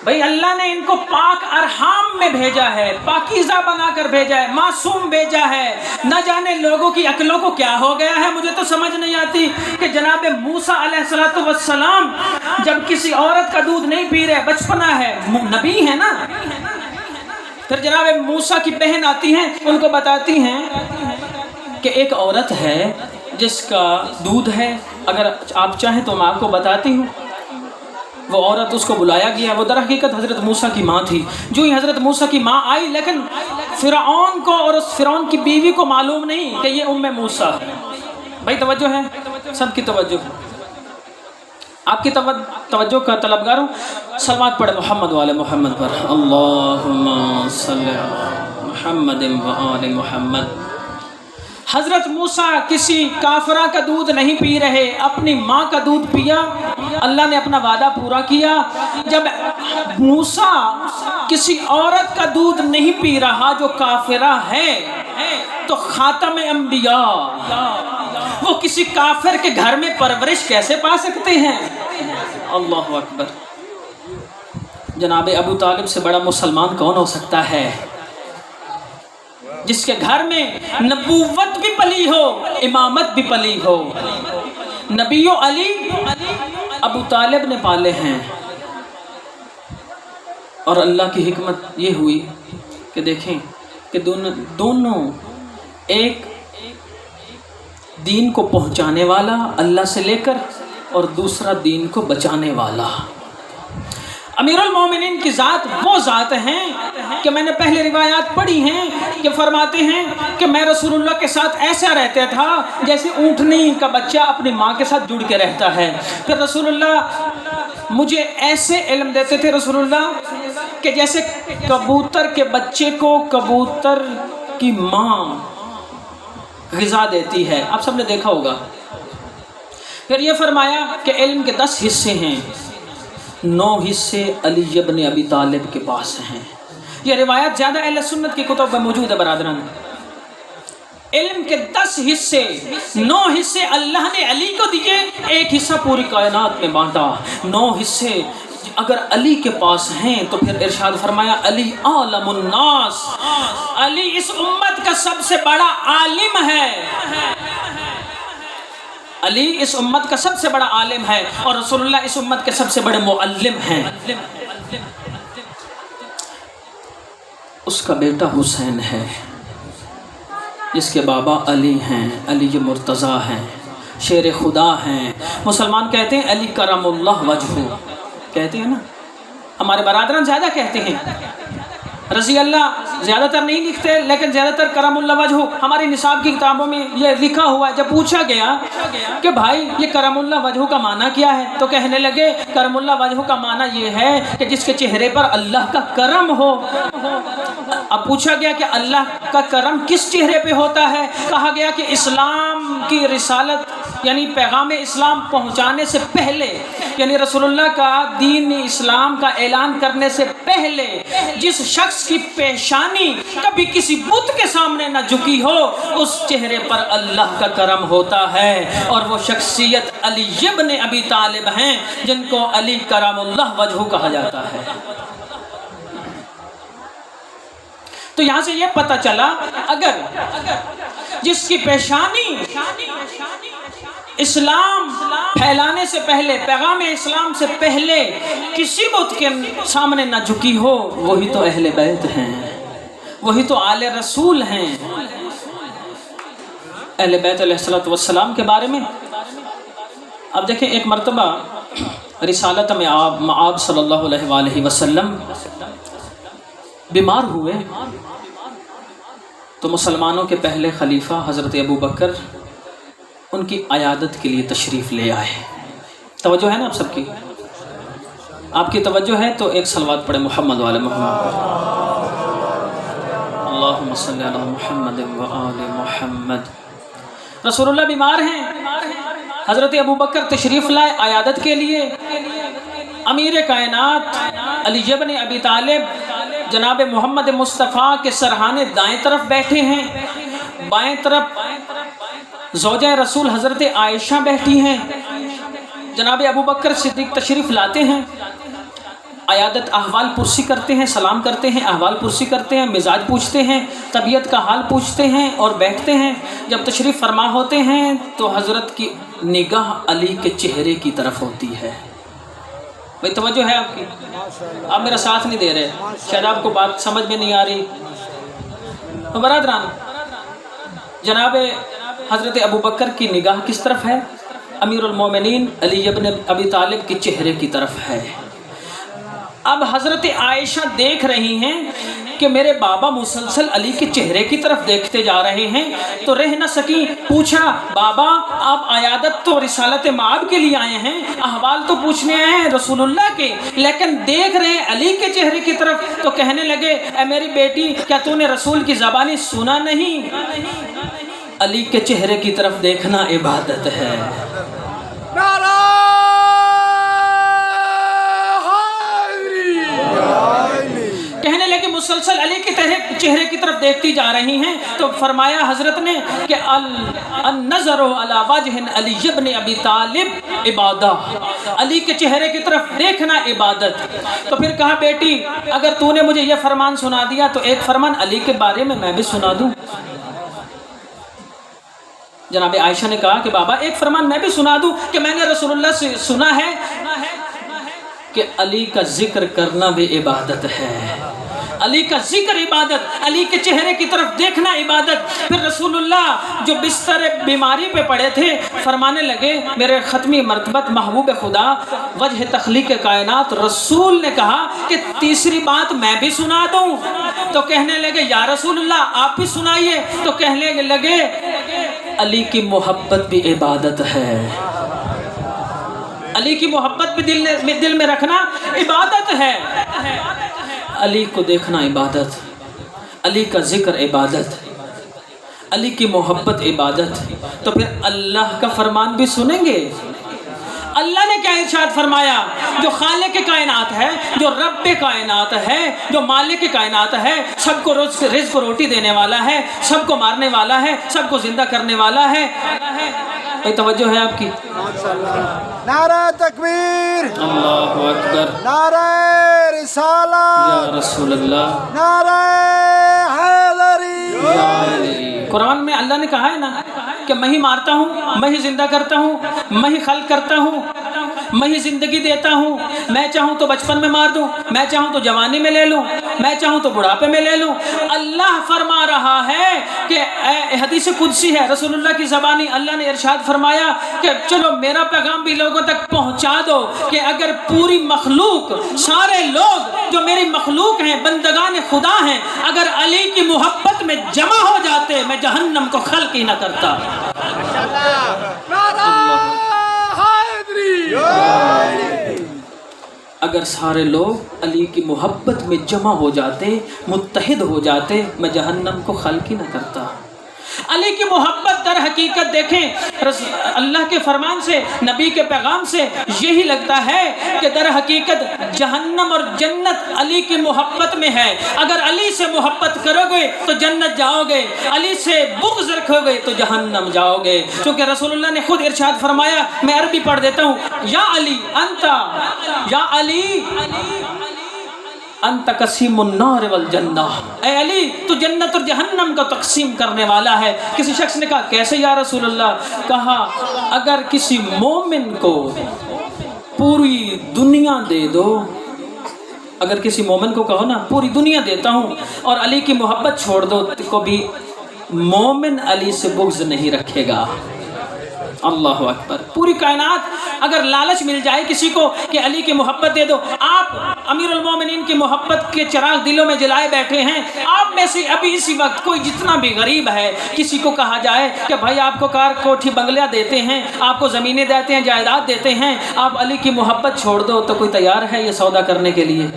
بھائی اللہ نے ان کو پاک ارحام میں بھیجا ہے، پاکیزہ بنا کر بھیجا ہے، معصوم بھیجا ہے۔ نہ جانے لوگوں کی عقلوں کو کیا ہو گیا ہے، مجھے تو سمجھ نہیں آتی کہ جناب موسیٰ علیہ السلام جب کسی عورت کا دودھ نہیں پی رہے، بچپنا ہے، نبی ہے نا، پھر جناب موسیٰ کی بہن آتی ہیں، ان کو بتاتی ہیں کہ ایک عورت ہے جس کا دودھ ہے، اگر آپ چاہیں تو میں آپ کو بتاتی ہوں۔ وہ عورت، اس کو بلایا گیا، وہ در حقیقت حضرت موسیٰ کی ماں تھی۔ جو ہی حضرت موسیٰ کی ماں آئی، لیکن فرعون کو اور اس فرعون کی بیوی کو معلوم نہیں کہ یہ ام موسیٰ ہے۔ بھائی توجہ ہے، سب کی توجہ، آپ کی توجہ کا طلبگاروں، صلوات پڑھے محمد وآل محمد پر، اللہم صلی علی محمد وآل محمد۔ حضرت موسیٰ کسی کافرہ کا دودھ نہیں پی رہے، اپنی ماں کا دودھ پیا۔ اللہ نے اپنا وعدہ پورا کیا۔ جب موسیٰ کسی عورت کا دودھ نہیں پی رہا جو کافرہ ہے، تو خاتم انبیاء وہ کسی کافر کے گھر میں پرورش کیسے پا سکتے ہیں؟ اللہ اکبر۔ جناب ابو طالب سے بڑا مسلمان کون ہو سکتا ہے، جس کے گھر میں نبوت بھی پلی ہو، امامت بھی پلی ہو؟ نبی و علی ابو طالب نے پالے ہیں۔ اور اللہ کی حکمت یہ ہوئی کہ دیکھیں کہ دونوں، ایک دین کو پہنچانے والا اللہ سے لے کر، اور دوسرا دین کو بچانے والا۔ امیر المومنین کی ذات وہ ذات ہیں کہ میں نے پہلے روایات پڑھی ہیں کہ فرماتے ہیں کہ میں رسول اللہ کے ساتھ ایسا رہتا تھا جیسے اونٹنی کا بچہ اپنی ماں کے ساتھ جڑ کے رہتا ہے۔ پھر رسول اللہ مجھے ایسے علم دیتے تھے رسول اللہ کہ جیسے کبوتر کے بچے کو کبوتر کی ماں غذا دیتی ہے، آپ سب نے دیکھا ہوگا۔ پھر یہ فرمایا کہ علم کے 10 حصے ہیں، 9 حصے علی ابن ابی طالب کے پاس ہیں۔ یہ روایت زیادہ اہل سنت کی کتب میں موجود ہے برادران۔ علم کے 10 حصے، 9 حصے اللہ نے علی کو دیے، 1 حصہ پوری کائنات میں بانٹا۔ 9 حصے اگر علی کے پاس ہیں تو پھر ارشاد فرمایا علی عالم الناس، علی اس امت کا سب سے بڑا عالم ہے، علی اس امت کا سب سے بڑا عالم ہے، اور رسول اللہ اس امت کے سب سے بڑے معلم ہیں۔ اس کا بیٹا حسین ہے، جس کے بابا علی ہیں، علی مرتضیٰ ہیں، شیر خدا ہیں۔ مسلمان کہتے ہیں علی کرم اللہ وجہہ، کہتے ہیں نا، ہمارے برادران زیادہ کہتے ہیں، رضی اللہ زیادہ تر نہیں لکھتے، لیکن زیادہ تر کرم اللہ وجہہ ہماری نصاب کی کتابوں میں یہ لکھا ہوا ہے۔ جب پوچھا گیا کہ بھائی یہ کرم اللہ وجہہ کا معنی کیا ہے، تو کہنے لگے کرم اللہ وجہہ کا معنی یہ ہے کہ جس کے چہرے پر اللہ کا کرم ہو۔ اب پوچھا گیا کہ اللہ کا کرم کس چہرے پہ ہوتا ہے، کہا گیا کہ اسلام کی رسالت یعنی پیغام اسلام پہنچانے سے پہلے، یعنی رسول اللہ کا دین اسلام کا اعلان کرنے سے پہلے جس شخص کی پیشانی کبھی کسی بت کے سامنے نہ جھکی ہو، اس چہرے پر اللہ کا کرم ہوتا ہے، اور وہ شخصیت علی ابن ابی طالب ہیں، جن کو علی کرم اللہ وجہہ کہا جاتا ہے۔ تو یہاں سے یہ پتہ چلا اگر جس کی پیشانی اسلام پھیلانے سے پہلے، پیغام اسلام سے پہلے کسی بت کے سامنے نہ جھکی ہو، وہی تو اہل بیت ہیں، وہی تو آل رسول ہیں۔ اہل بیت علیہ السلام کے بارے میں اب دیکھیں، ایک مرتبہ رسالت میں آپ صلی اللہ علیہ وآلہ وسلم بیمار ہوئے، تو مسلمانوں کے پہلے خلیفہ حضرت ابو بکر ان کی عیادت کے لیے تشریف لے آئے۔ توجہ ہے نا آپ سب کی؟ آپ کی توجہ ہے تو ایک صلوات پڑھے محمد وآل محمد۔ اللہم صلی علی محمد وآل محمد۔ رسول اللہ بیمار ہیں، حضرت ابو بکر تشریف لائے عیادت کے لیے۔ امیر کائنات علی ابن ابی طالب جناب محمد مصطفیٰ کے سرہانے دائیں طرف بیٹھے ہیں، بائیں طرف زوجہ رسول حضرت عائشہ بیٹھی ہیں، جناب ابو بکر صدیق تشریف لاتے ہیں، عیادت احوال پرسی کرتے ہیں، سلام کرتے ہیں، احوال پرسی کرتے ہیں، مزاج پوچھتے ہیں، طبیعت کا حال پوچھتے ہیں اور بیٹھتے ہیں۔ جب تشریف فرما ہوتے ہیں تو حضرت کی نگاہ علی کے چہرے کی طرف ہوتی ہے۔ بھائی توجہ ہے آپ کی؟ آپ میرا ساتھ نہیں دے رہے، شاید آپ کو بات سمجھ میں نہیں آ رہی۔ تو برادران، جناب حضرت ابوبکر کی نگاہ کس طرف ہے؟ امیر المومنین علی ابن ابی طالب کے چہرے کی طرف ہے۔ اب حضرت عائشہ دیکھ رہی ہیں کہ میرے بابا مسلسل علی کے چہرے کی طرف دیکھتے جا رہے ہیں، تو رہ نہ سکی، پوچھا بابا آپ عیادت تو رسالت مآب کے لیے آئے ہیں، احوال تو پوچھنے آئے ہیں رسول اللہ کے، لیکن دیکھ رہے ہیں علی کے چہرے کی طرف، تو کہنے لگے اے میری بیٹی کیا تو نے رسول کی زبانی سنا نہیں؟ علی کے چہرے کی طرف دیکھنا عبادت ہے۔ نعرہ کہنے لگے مسلسل علی کے چہرے کی طرف دیکھتی جا رہی ہیں، تو فرمایا حضرت نے کہ النظر علی وجہ علی ابن ابی طالب عبادہ، علی کے چہرے کی طرف دیکھنا عبادت۔ تو پھر کہا بیٹی اگر تو نے مجھے یہ فرمان سنا دیا تو ایک فرمان علی کے بارے میں بھی سنا دوں۔ جناب عائشہ نے کہا کہ بابا ایک فرمان میں بھی سنا دوں کہ میں نے رسول اللہ سے سنا ہے کہ علی کا ذکر کرنا بھی عبادت ہے، علی کا ذکر عبادت، علی کے چہرے کی طرف دیکھنا عبادت۔ پھر رسول اللہ جو بستر بیماری پہ پڑے تھے فرمانے لگے میرے ختمی مرتبت محبوب خدا وجہ تخلیق کائنات رسول نے کہا کہ تیسری بات میں بھی سنا دوں، تو کہنے لگے یا رسول اللہ آپ بھی سنائیے، تو کہنے لگے علی کی محبت بھی عبادت ہے، علی کی محبت بھی دل میں رکھنا عبادت ہے، علی کو دیکھنا عبادت، علی کا ذکر عبادت، علی کی محبت عبادت۔ تو پھر اللہ کا فرمان بھی سنیں گے۔ اللہ نے کیا ارشاد فرمایا؟ جو خالق کائنات ہے، جو رب کائنات ہے، جو مالک کائنات ہے، سب کو رزق روٹی دینے والا ہے، سب کو مارنے والا ہے، سب کو زندہ کرنے والا ہے۔ کوئی توجہ ہے آپ کی؟ نعرہ تکبیر، اللہ اکبر، نعرہ رسالت، یا رسول اللہ، نعرہ حیدری۔ یا علی۔ قرآن میں اللہ نے کہا ہے نا کہ میں ہی مارتا ہوں، میں ہی زندہ کرتا ہوں، میں ہی خلق کرتا ہوں، میں ہی زندگی دیتا ہوں، میں چاہوں تو بچپن میں مار دوں، میں چاہوں تو جوانی میں لے لوں، میں چاہوں تو بڑھاپے میں لے لوں۔ اللہ فرما رہا ہے کہ حدیث قدسی ہے، رسول اللہ کی زبانی اللہ نے ارشاد فرمایا کہ چلو میرا پیغام بھی لوگوں تک پہنچا دو کہ اگر پوری مخلوق، سارے لوگ جو میری مخلوق ہیں، بندگان خدا ہیں، اگر علی کی محبت میں جمع ہو جاتے میں جہنم کو خلق ہی نہ کرتا۔ اگر سارے لوگ علی کی محبت میں جمع ہو جاتے، متحد ہو جاتے، میں جہنم کو خلق ہی نہ کرتا۔ علی کی محبت در حقیقت دیکھیں اللہ کے فرمان سے، نبی کے پیغام سے یہی لگتا ہے کہ در حقیقت جہنم اور جنت علی کی محبت میں ہے۔ اگر علی سے محبت کرو گے تو جنت جاؤ گے، علی سے بغض رکھو گے تو جہنم جاؤ گے، کیونکہ رسول اللہ نے خود ارشاد فرمایا، میں عربی پڑھ دیتا ہوں، یا علی انتا، یا علی انت قسیم النار والجنہ، اے علی تو جنت اور جہنم کا تقسیم کرنے والا ہے۔ کسی شخص نے کہا کیسے یا رسول اللہ؟ کہا اگر کسی مومن کو پوری دنیا دے دو، اگر کسی مومن کو کہو نا پوری دنیا دیتا ہوں اور علی کی محبت چھوڑ دو تو بھی مومن علی سے بغض نہیں رکھے گا۔ اللہ اکبر۔ پوری کائنات اگر لالچ مل جائے کسی کو کہ علی کی محبت دے دو، آپ امیر المومنین کی محبت کے چراغ دلوں میں جلائے بیٹھے ہیں، آپ میں سے ابھی اسی وقت کوئی جتنا بھی غریب ہے، کسی کو کہا جائے کہ بھائی آپ کو کار کوٹھی بنگلہ دیتے ہیں، آپ کو زمینیں دیتے ہیں، جائیداد دیتے ہیں، آپ علی کی محبت چھوڑ دو، تو کوئی تیار ہے یہ سودا کرنے کے لیے؟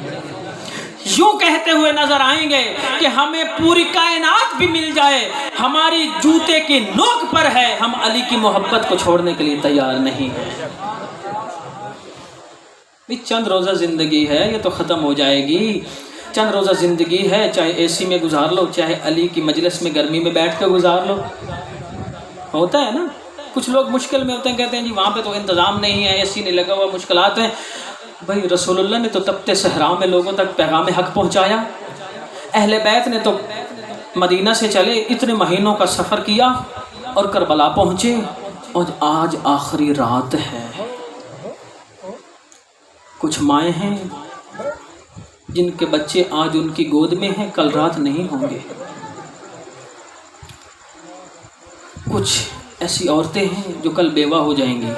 یوں کہتے ہوئے نظر آئیں گے کہ ہمیں پوری کائنات بھی مل جائے، ہماری جوتے کی نوک پر ہے، ہم علی کی محبت کو چھوڑنے کے لیے تیار نہیں ہیں۔ چند روزہ زندگی ہے، یہ تو ختم ہو جائے گی، چند روزہ زندگی ہے، چاہے اے سی میں گزار لو، چاہے علی کی مجلس میں گرمی میں بیٹھ کے گزار لو۔ ہوتا ہے نا، کچھ لوگ مشکل میں ہوتے ہیں، کہتے ہیں جی وہاں پہ تو انتظام نہیں ہے، اے سی نہیں لگا ہوا، مشکلات ہیں۔ بھائی رسول اللہ نے تو تپتے صحرا میں لوگوں تک پیغام حق پہنچایا، اہل بیت نے تو مدینہ سے چلے اتنے مہینوں کا سفر کیا اور کربلا پہنچے، اور آج آخری رات ہے۔ کچھ مائیں ہیں جن کے بچے آج ان کی گود میں ہیں، کل رات نہیں ہوں گے۔ کچھ ایسی عورتیں ہیں جو کل بیوہ ہو جائیں گی،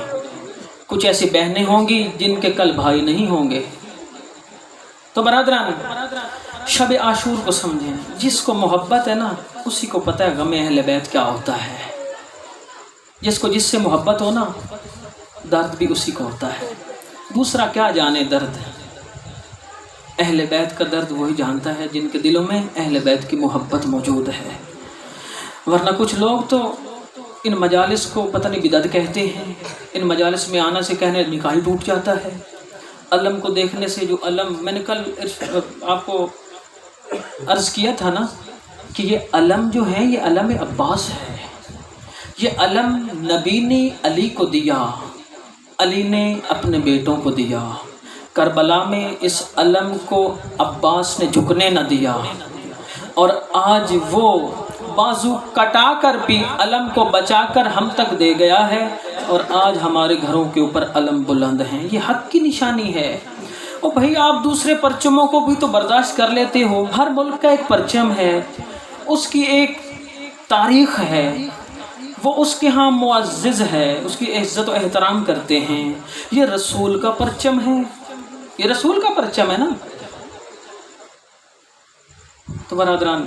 کچھ ایسی بہنیں ہوں گی جن کے کل بھائی نہیں ہوں گے۔ تو برادران، شب عاشور کو سمجھیں، جس کو محبت ہے نا اسی کو پتہ ہے غم اہل بیت کیا ہوتا ہے۔ جس کو جس سے محبت ہو نا درد بھی اسی کو ہوتا ہے، دوسرا کیا جانے درد۔ اہل بیت کا درد وہی جانتا ہے جن کے دلوں میں اہل بیت کی محبت موجود ہے۔ ورنہ کچھ لوگ تو ان مجالس کو پتہ نہیں بدعت کہتے ہیں، ان مجالس میں آنا سے کہنے نکاح ٹوٹ جاتا ہے، علم کو دیکھنے سے جو علم، میں نے کل آپ کو عرض کیا تھا نا کہ یہ علم جو ہے یہ علم عباس ہے، یہ علم نبی نے علی کو دیا، علی نے اپنے بیٹوں کو دیا، کربلا میں اس علم کو عباس نے جھکنے نہ دیا، اور آج وہ بازو کٹا کر بھی علم کو بچا کر ہم تک دے گیا ہے، اور آج ہمارے گھروں کے اوپر علم بلند ہیں۔ یہ حق کی نشانی ہے۔ اور بھائی آپ دوسرے پرچموں کو بھی تو برداشت کر لیتے ہو، ہر ملک کا ایک پرچم ہے، اس کی ایک تاریخ ہے، وہ اس کے ہاں معزز ہے، اس کی عزت و احترام کرتے ہیں۔ یہ رسول کا پرچم ہے، یہ رسول کا پرچم ہے نا۔ تو برادران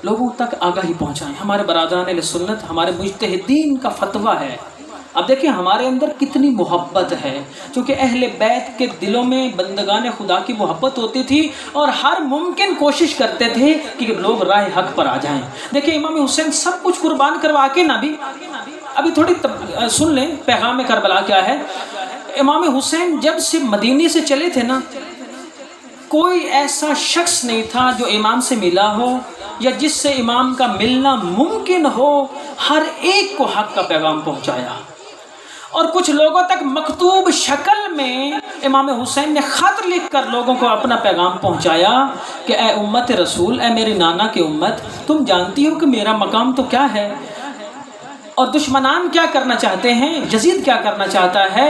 لوگوں تک آگاہی پہنچائیں، ہمارے برادران اہل سنت، ہمارے مجتہدین کا فتویٰ ہے۔ اب دیکھیں ہمارے اندر کتنی محبت ہے، کیونکہ اہل بیت کے دلوں میں بندگان خدا کی محبت ہوتی تھی اور ہر ممکن کوشش کرتے تھے کہ لوگ راہ حق پر آ جائیں۔ دیکھیں امام حسین سب کچھ قربان کروا کے نہ بھی، ابھی تھوڑی سن لیں پیغام کربلا کیا ہے۔ امام حسین جب سے مدینے سے چلے تھے نا، کوئی ایسا شخص نہیں تھا جو امام سے ملا ہو یا جس سے امام کا ملنا ممکن ہو، ہر ایک کو حق کا پیغام پہنچایا۔ اور کچھ لوگوں تک مکتوب شکل میں امام حسین نے خط لکھ کر لوگوں کو اپنا پیغام پہنچایا کہ اے امت رسول، اے میری نانا کی امت، تم جانتی ہو کہ میرا مقام تو کیا ہے، اور دشمنان کیا کرنا چاہتے ہیں، یزید کیا کرنا چاہتا ہے،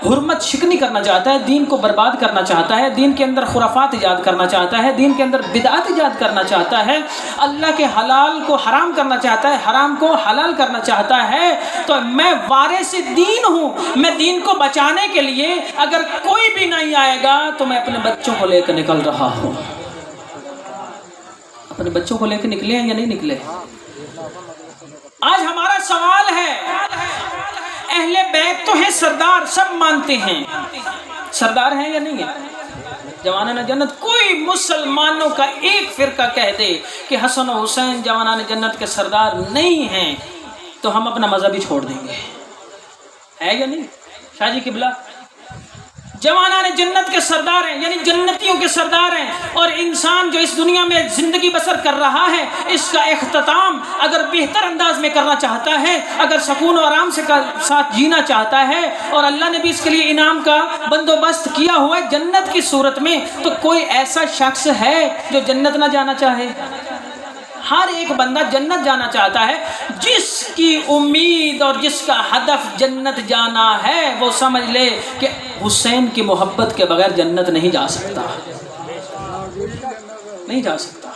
حرمت شکنی کرنا چاہتا ہے، دین کو برباد کرنا چاہتا ہے، دین کے اندر خرافات ایجاد کرنا چاہتا ہے، دین کے اندر بدعات ایجاد کرنا چاہتا ہے، اللہ کے حلال کو حرام کرنا چاہتا ہے، حرام کو حلال کرنا چاہتا ہے۔ تو میں وارث دین ہوں، میں دین کو بچانے کے لیے اگر کوئی بھی نہیں آئے گا تو میں اپنے بچوں کو لے کر نکل رہا ہوں۔ اپنے بچوں کو لے کے نکلے ہیں یا نہیں نکلے؟ آج ہمارا سوال ہے، اہل بیت تو ہے سردار، سب مانتے ہیں، سردار ہیں یا نہیں ہیں؟ جوانان جنت، کوئی مسلمانوں کا ایک فرقہ کہہ دے کہ حسن و حسین جوانان جنت کے سردار نہیں ہیں تو ہم اپنا مذہب ہی چھوڑ دیں گے، ہے یا نہیں؟ شاہ جی قبلہ جوانان جنت کے سردار ہیں، یعنی جنتیوں کے سردار ہیں، اور انسان جو اس دنیا میں زندگی بسر کر رہا ہے اس کا اختتام اگر بہتر انداز میں کرنا چاہتا ہے، اگر سکون و آرام سے ساتھ جینا چاہتا ہے، اور اللہ نے بھی اس کے لیے انعام کا بندوبست کیا ہوا ہے جنت کی صورت میں، تو کوئی ایسا شخص ہے جو جنت نہ جانا چاہے؟ ہر ایک بندہ جنت جانا چاہتا ہے۔ جس کی امید اور جس کا ہدف جنت جانا ہے وہ سمجھ لے کہ حسین کی محبت کے بغیر جنت نہیں جا سکتا، نہیں جا سکتا۔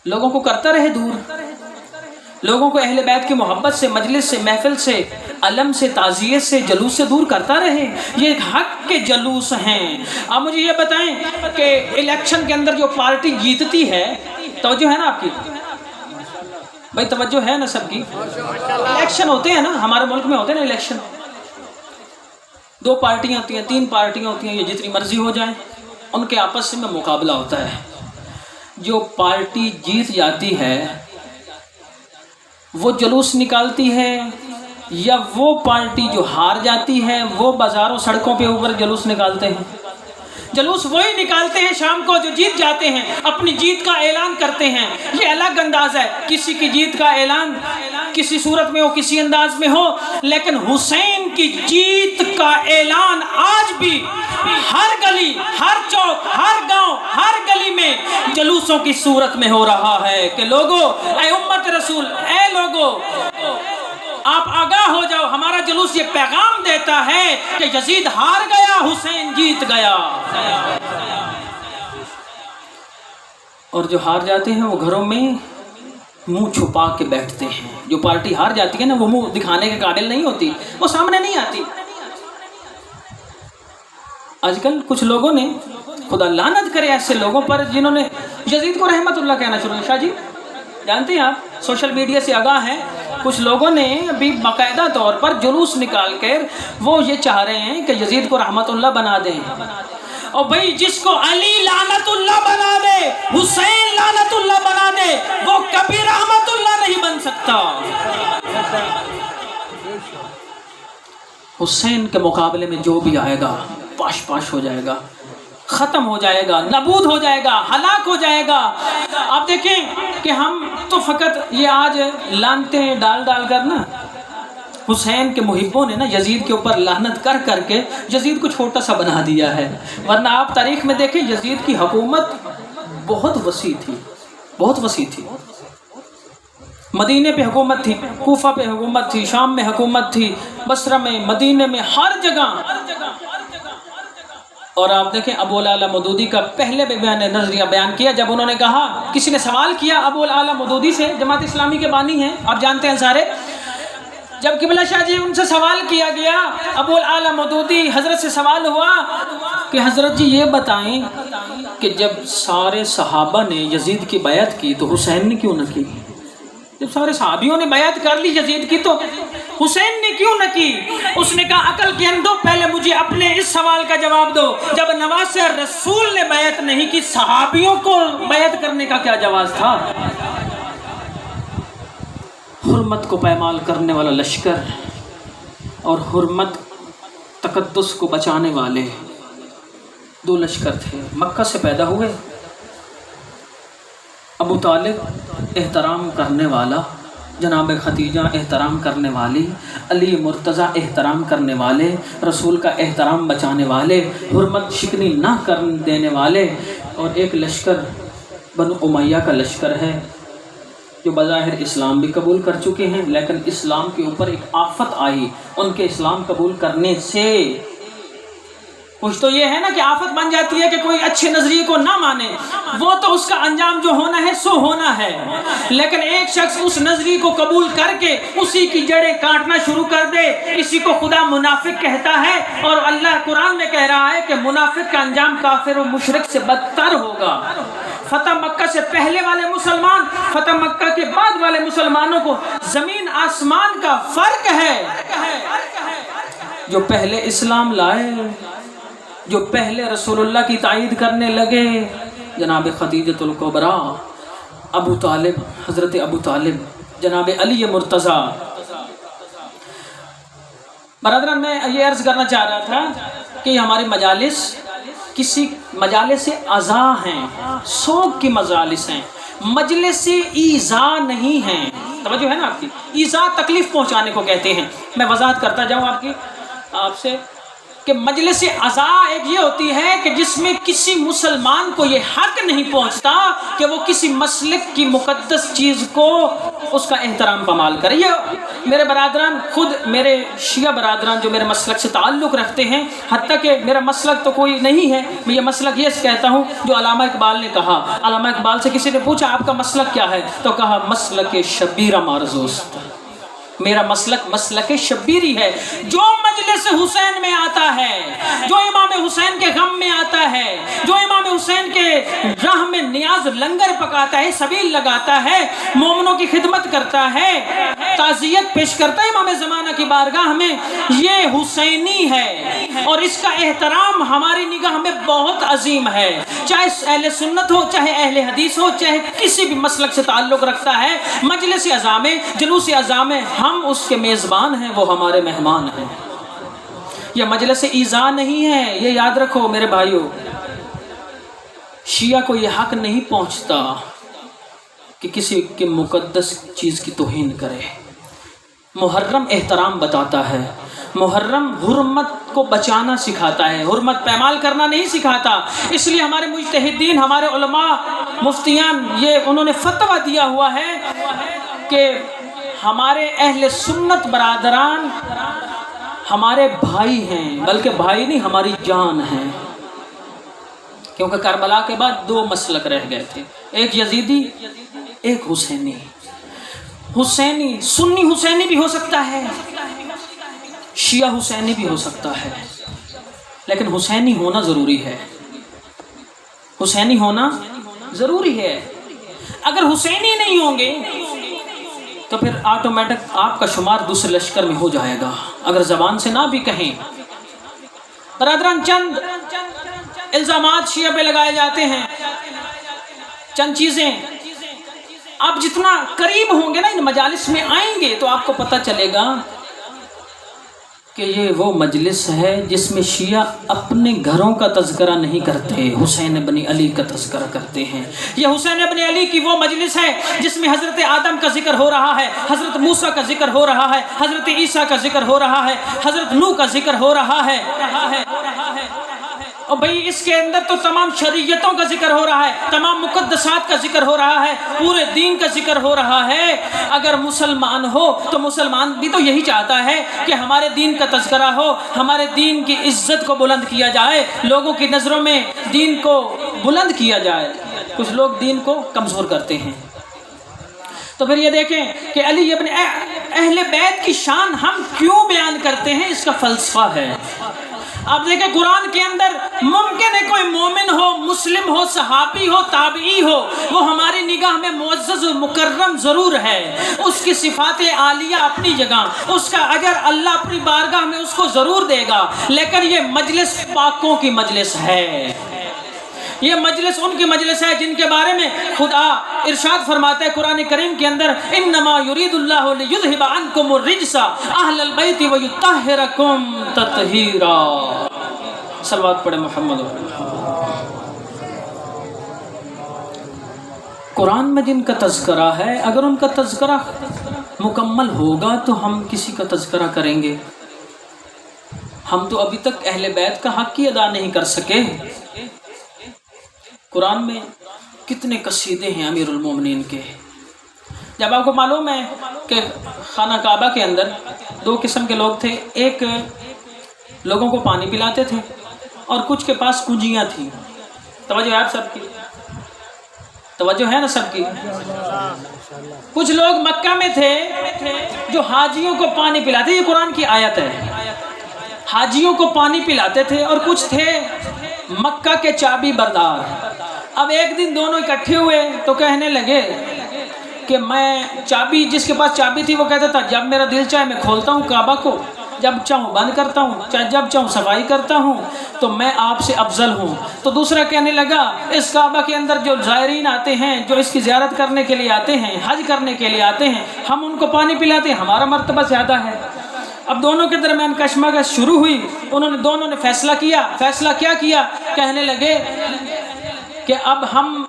لوگوں کو کرتا رہے دور، لوگوں کو اہل بیت کی محبت سے، مجلس سے، محفل سے، علم سے، تعزیت سے، جلوس سے دور کرتا رہے۔ یہ حق کے جلوس ہیں۔ اب مجھے یہ بتائیں کہ الیکشن کے اندر جو پارٹی جیتتی ہے، توجہ ہے نا آپ کی بھائی، توجہ ہے نا سب کی؟ الیکشن ہوتے ہیں نا ہمارے ملک میں، ہوتے ہیں نا الیکشن، دو پارٹیاں ہوتی ہیں، تین پارٹیاں ہوتی ہیں، یہ جتنی مرضی ہو جائیں، ان کے آپس میں مقابلہ ہوتا ہے۔ جو پارٹی جیت جاتی ہے وہ جلوس نکالتی ہے، یا وہ پارٹی جو ہار جاتی ہے وہ بازاروں سڑکوں پہ اوپر جلوس نکالتے ہیں؟ جلوس وہی نکالتے ہیں شام کو جو جیت جاتے ہیں، اپنی جیت کا اعلان کرتے ہیں۔ یہ الگ انداز ہے، کسی کی جیت کا اعلان کسی صورت میں ہو، کسی انداز میں ہو، لیکن حسین کی جیت کا اعلان آج بھی ہر گلی، ہر چوک، ہر گاؤں، ہر گلی میں جلوسوں کی صورت میں ہو رہا ہے کہ لوگو، اے امت رسول، اے لوگو، آپ آگاہ ہو جاؤ. ہمارا جلوس یہ پیغام دیتا ہے کہ یزید ہار گیا، حسین جیت گیا. اور جو ہار جاتے ہیں وہ گھروں میں منہ چھپا کے بیٹھتے ہیں. جو پارٹی ہار جاتی ہے نا وہ منہ دکھانے کے قابل نہیں ہوتی، وہ سامنے نہیں آتی. آج کل کچھ لوگوں نے، خدا لعنت کرے ایسے لوگوں پر جنہوں نے یزید کو رحمت اللہ کہنا شروع کیا. شاہ جی جانتے ہیں آپ، سوشل میڈیا سے آگاہ ہیں، کچھ لوگوں نے ابھی باقاعدہ طور پر جلوس نکال کر وہ یہ چاہ رہے ہیں کہ یزید کو رحمت اللہ بنا دیں. اور بھائی جس کو علی لعنت اللہ بنا دے، حسین لعنت اللہ بنا دے، وہ کبھی رحمت اللہ نہیں بن سکتا. حسین کے مقابلے میں جو بھی آئے گا پاش پاش ہو جائے گا، ختم ہو جائے گا، نابود ہو جائے گا، ہلاک ہو جائے گا. آپ دیکھیں کہ ہم تو فقط یہ آج لانتے ہیں ڈال ڈال کر نا، حسین کے محبوں نے نا یزید کے اوپر لعنت کر کر کے یزید کو چھوٹا سا بنا دیا ہے. ورنہ آپ تاریخ میں دیکھیں یزید کی حکومت بہت وسیع تھی، بہت وسیع تھی. مدینے پہ حکومت تھی، کوفہ پہ حکومت تھی، شام میں حکومت تھی، بصرہ میں، مدینے میں، ہر جگہ. اور آپ دیکھیں ابو العلا مودودی کا پہلے بھی میں نے نظریہ بیان کیا، جب انہوں نے کہا، کسی نے سوال کیا ابو العلا مودودی سے، جماعت اسلامی کے بانی ہیں آپ جانتے ہیں سارے. جب قبلہ شاہ جی ان سے سوال کیا گیا، ابو العلا مودودی حضرت سے سوال ہوا کہ حضرت جی یہ بتائیں کہ جب سارے صحابہ نے یزید کی بیعت کی تو حسین نے کیوں نہ کی؟ جب سارے صحابیوں نے بیعت کر لی یزید کی تو حسین نے کیوں نہ کی؟ اس نے کہا عقل کے اندھو پہلے مجھے اپنے اس سوال کا جواب دو، جب نواسہ رسول نے بیعت نہیں کی صحابیوں کو بیعت کرنے کا کیا جواز تھا؟ حرمت کو پامال کرنے والا لشکر اور حرمت تقدس کو بچانے والے دو لشکر تھے، مکہ سے پیدا ہوئے. ابو طالب احترام کرنے والا، جناب خدیجہ احترام کرنے والی، علی مرتضیٰ احترام کرنے والے، رسول کا احترام بچانے والے، حرمت شکنی نہ کر دینے والے. اور ایک لشکر بنو امیہ کا لشکر ہے جو بظاہر اسلام بھی قبول کر چکے ہیں، لیکن اسلام کے اوپر ایک آفت آئی ان کے اسلام قبول کرنے سے. کچھ تو یہ ہے نا کہ آفت بن جاتی ہے کہ کوئی اچھے نظریے کو نہ مانے، وہ تو اس کا انجام جو ہونا ہے سو ہونا ہے. لیکن ایک شخص اس نظریے کو قبول کر کے اسی کی جڑیں کاٹنا شروع کر دے، اسی کو خدا منافق کہتا ہے. اور اللہ قرآن میں کہہ رہا ہے کہ منافق کا انجام کافر و مشرک سے بدتر ہوگا. فتح مکہ سے پہلے والے مسلمان، فتح مکہ کے بعد والے مسلمانوں کو زمین آسمان کا فرق ہے. جو پہلے اسلام لائے، جو پہلے رسول اللہ کی تائید کرنے لگے، جناب خدیجۃ الکبریٰ، ابو طالب، حضرت ابو طالب، جناب علی مرتضیٰ. برادران میں یہ عرض کرنا چاہ رہا تھا کہ یہ ہماری مجالس کسی مجالس ازاں ہیں، سوگ کی مجالس ہیں، مجلس ایذا نہیں ہیں. توجہ ہے نا آپ کی؟ ایذا تکلیف پہنچانے کو کہتے ہیں. میں وضاحت کرتا جاؤں آپ سے کہ مجلس ازا ایک یہ ہوتی ہے کہ جس میں کسی مسلمان کو یہ حق نہیں پہنچتا کہ وہ کسی مسلک کی مقدس چیز کو اس کا احترام پامال کرے. یہ میرے برادران، خود میرے شیعہ برادران جو میرے مسلک سے تعلق رکھتے ہیں، حتیٰ کہ میرا مسلک تو کوئی نہیں ہے، میں یہ مسلک یہ کہتا ہوں جو علامہ اقبال نے کہا. علامہ اقبال سے کسی نے پوچھا آپ کا مسلک کیا ہے تو کہا مسلک شبیرہ مارزوست. میرا مسلک مسلک شبیری ہے. جو مجلس حسین میں آتا ہے، جو امام حسین کے غم میں آتا ہے، جو امام حسین کے راہ میں نیاز لنگر پکاتا ہے، سبیل لگاتا ہے، مومنوں کی خدمت کرتا ہے، تعزیت پیش کرتا ہے امام زمانہ کی بارگاہ میں، یہ حسینی ہے. اور اس کا احترام ہماری نگاہ میں بہت عظیم ہے. چاہے اہل سنت ہو، چاہے اہل حدیث ہو، چاہے کسی بھی مسلک سے تعلق رکھتا ہے، مجلس ازا میں، جلوس ازا میں ہم اس کے میزبان ہیں، وہ ہمارے مہمان ہیں. یہ مجلس ایذا نہیں ہے، یہ یاد رکھو میرے بھائیو. شیعہ کو یہ حق نہیں پہنچتا کہ کسی کے مقدس چیز کی توہین کرے. محرم احترام بتاتا ہے، محرم حرمت کو بچانا سکھاتا ہے، حرمت پیمال کرنا نہیں سکھاتا۔ اس لیے ہمارے مجتہدین، ہمارے علماء، مفتیان، یہ انہوں نے فتویٰ دیا ہوا ہے کہ ہمارے اہل سنت برادران ہمارے بھائی ہیں، بلکہ بھائی نہیں، ہماری جان ہیں، کیونکہ کربلا کے بعد دو مسلک رہ گئے تھے، ایک یزیدی، ایک حسینی۔ حسینی سنی حسینی بھی ہو سکتا ہے، شیعہ حسینی بھی ہو سکتا ہے، لیکن حسینی ہونا ضروری ہے، حسینی ہونا ضروری ہے۔ اگر حسینی نہیں ہوں گے تو پھر آٹومیٹک آپ کا شمار دوسرے لشکر میں ہو جائے گا، اگر زبان سے نہ بھی کہیں۔ برادران، چند الزامات شیعہ پہ لگائے جاتے ہیں، چند چیزیں آپ جتنا قریب ہوں گے نا، ان مجالس میں آئیں گے تو آپ کو پتہ چلے گا کہ یہ وہ مجلس ہے جس میں شیعہ اپنے گھروں کا تذکرہ نہیں کرتے، حسین بن علی کا تذکرہ کرتے ہیں۔ یہ حسین بن علی کی وہ مجلس ہے جس میں حضرت آدم کا ذکر ہو رہا ہے، حضرت موسیٰ کا ذکر ہو رہا ہے، حضرت عیسیٰ کا ذکر ہو رہا ہے، حضرت نوح کا ذکر ہو رہا ہے۔ اور بھئی اس کے اندر تو تمام شریعتوں کا ذکر ہو رہا ہے، تمام مقدسات کا ذکر ہو رہا ہے، پورے دین کا ذکر ہو رہا ہے۔ اگر مسلمان ہو تو مسلمان بھی تو یہی چاہتا ہے کہ ہمارے دین کا تذکرہ ہو، ہمارے دین کی عزت کو بلند کیا جائے، لوگوں کی نظروں میں دین کو بلند کیا جائے۔ کچھ لوگ دین کو کمزور کرتے ہیں۔ تو پھر یہ دیکھیں کہ علی ابن اہل بیت کی شان ہم کیوں بیان کرتے ہیں، اس کا فلسفہ ہے۔ آپ دیکھیں قرآن کے اندر ممکن ہے کوئی مومن ہو، مسلم ہو، صحابی ہو، تابعی ہو، وہ ہماری نگاہ میں معزز و مکرم ضرور ہے، اس کی صفات عالیہ اپنی جگہ، اس کا اجر اللہ اپنی بارگاہ میں اس کو ضرور دے گا، لیکن یہ مجلس پاکوں کی مجلس ہے، یہ مجلس ان کی مجلس ہے جن کے بارے میں خدا ارشاد فرماتا ہے قرآن کریم کے اندر، انما یرید اللہ لیذھب عنکم الرجس اہل البیت ویطہرکم تطہیرا۔ صلوات پڑھے محمد۔ قرآن میں جن کا تذکرہ ہے، اگر ان کا تذکرہ مکمل ہوگا تو ہم کسی کا تذکرہ کریں گے۔ ہم تو ابھی تک اہل بیت کا حق ہی ادا نہیں کر سکے۔ قرآن میں کتنے قصیدے ہیں امیر المومنین کے۔ جب آپ کو معلوم ہے کہ خانہ کعبہ کے اندر دو قسم کے لوگ تھے، ایک لوگوں کو پانی پلاتے تھے اور کچھ کے پاس کنجیاں تھیں۔ توجہ ہے آپ سب کی؟ توجہ ہے نا سب کی؟ کچھ لوگ مکہ میں تھے جو حاجیوں کو پانی پلاتے، یہ قرآن کی آیت ہے، حاجیوں کو پانی پلاتے تھے، اور کچھ تھے مکہ کے چابی بردار۔ اب ایک دن دونوں اکٹھے ہوئے تو کہنے لگے کہ میں چابی، جس کے پاس چابی تھی وہ کہتا تھا جب میرا دل چاہے میں کھولتا ہوں کعبہ کو، جب چاہوں بند کرتا ہوں، جب چاہوں صفائی کرتا ہوں، تو میں آپ سے افضل ہوں۔ تو دوسرا کہنے لگا اس کعبہ کے اندر جو زائرین آتے ہیں، جو اس کی زیارت کرنے کے لیے آتے ہیں، حج کرنے کے لیے آتے ہیں، ہم ان کو پانی پلاتے ہیں، ہمارا مرتبہ زیادہ ہے۔ اب دونوں کے درمیان کشمکش شروع ہوئی، دونوں نے فیصلہ کیا۔ فیصلہ کیا کیا؟ کہنے لگے کہ اب ہم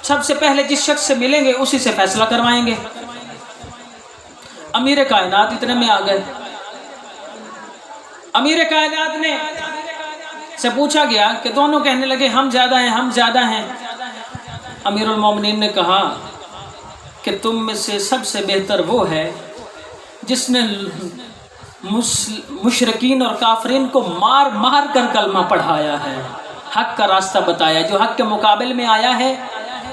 سب سے پہلے جس شخص سے ملیں گے اسی سے فیصلہ کروائیں گے۔ امیر کائنات اتنے میں آ گئے۔ امیر کائنات نے سے پوچھا گیا کہ دونوں کہنے لگے ہم زیادہ ہیں، ہم زیادہ ہیں۔ امیر المومنین نے کہا کہ تم میں سے سب سے بہتر وہ ہے جس نے مشرکین اور کافرین کو مار مار کر کلمہ پڑھایا ہے، حق کا راستہ بتایا، جو حق کے مقابل میں آیا ہے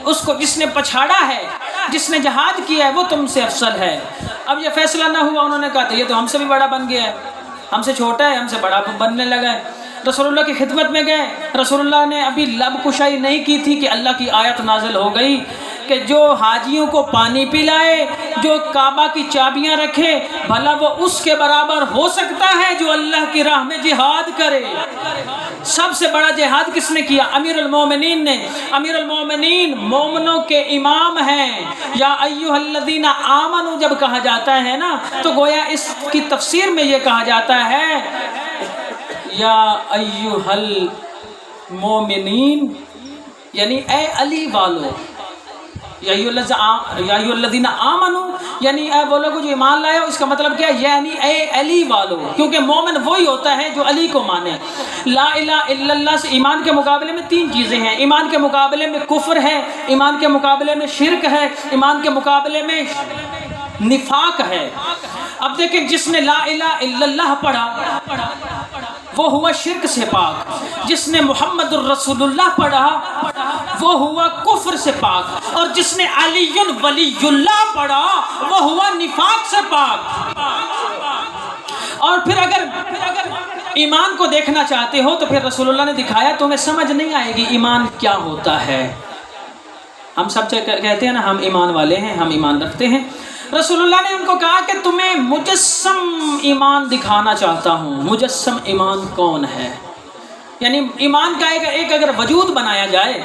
اس کو جس نے پچھاڑا ہے، جس نے جہاد کیا ہے، وہ تم سے افضل ہے۔ اب یہ فیصلہ نہ ہوا، انہوں نے کہا تو یہ تو ہم سے بھی بڑا بن گیا ہے، ہم سے چھوٹا ہے، ہم سے بڑا بننے لگا ہے۔ رسول اللہ کی خدمت میں گئے، رسول اللہ نے ابھی لب کشائی نہیں کی تھی کہ اللہ کی آیت نازل ہو گئی کہ جو حاجیوں کو پانی پلائے، جو کعبہ کی چابیاں رکھے، بھلا وہ اس کے برابر ہو سکتا ہے جو اللہ کی راہ میں جہاد کرے۔ سب سے بڑا جہاد کس نے کیا؟ امیر المومنین نے۔ امیر المومنین مومنوں کے امام ہیں۔ یا ایھا الذین آمنوا جب کہا جاتا ہے نا تو گویا اس کی تفسیر میں یہ کہا جاتا ہے یا ایھا المومنین، یعنی اے علی والو، یا ایھا الذین آمنو یعنی اے وہ لوگ جو ایمان لائے ہو، اس کا مطلب کیا ہے؟ یعنی اے علی والو، کیونکہ مومن وہی ہوتا ہے جو علی کو مانے۔ لا الہ الا اللہ سے ایمان کے مقابلے میں تین چیزیں ہیں، ایمان کے مقابلے میں کفر ہے، ایمان کے مقابلے میں شرک ہے، ایمان کے مقابلے میں نفاق ہے۔ اب دیکھیں جس نے لا الہ الا اللہ پڑھا وہ ہوا شرک سے پاک، جس نے محمد الرسول اللہ پڑھا وہ ہوا کفر سے پاک، اور جس نے علی ولی اللہ پڑھا وہ ہوا نفاق سے پاک۔ اور پھر اگر ایمان کو دیکھنا چاہتے ہو تو پھر رسول اللہ نے دکھایا، تمہیں سمجھ نہیں آئے گی ایمان کیا ہوتا ہے۔ ہم سب کہتے ہیں نا ہم ایمان والے ہیں، ہم ایمان رکھتے ہیں، رسول اللہ نے ان کو کہا کہ تمہیں مجسم ایمان دکھانا چاہتا ہوں۔ مجسم ایمان کون ہے؟ یعنی ایمان کا ایک اگر وجود بنایا جائے،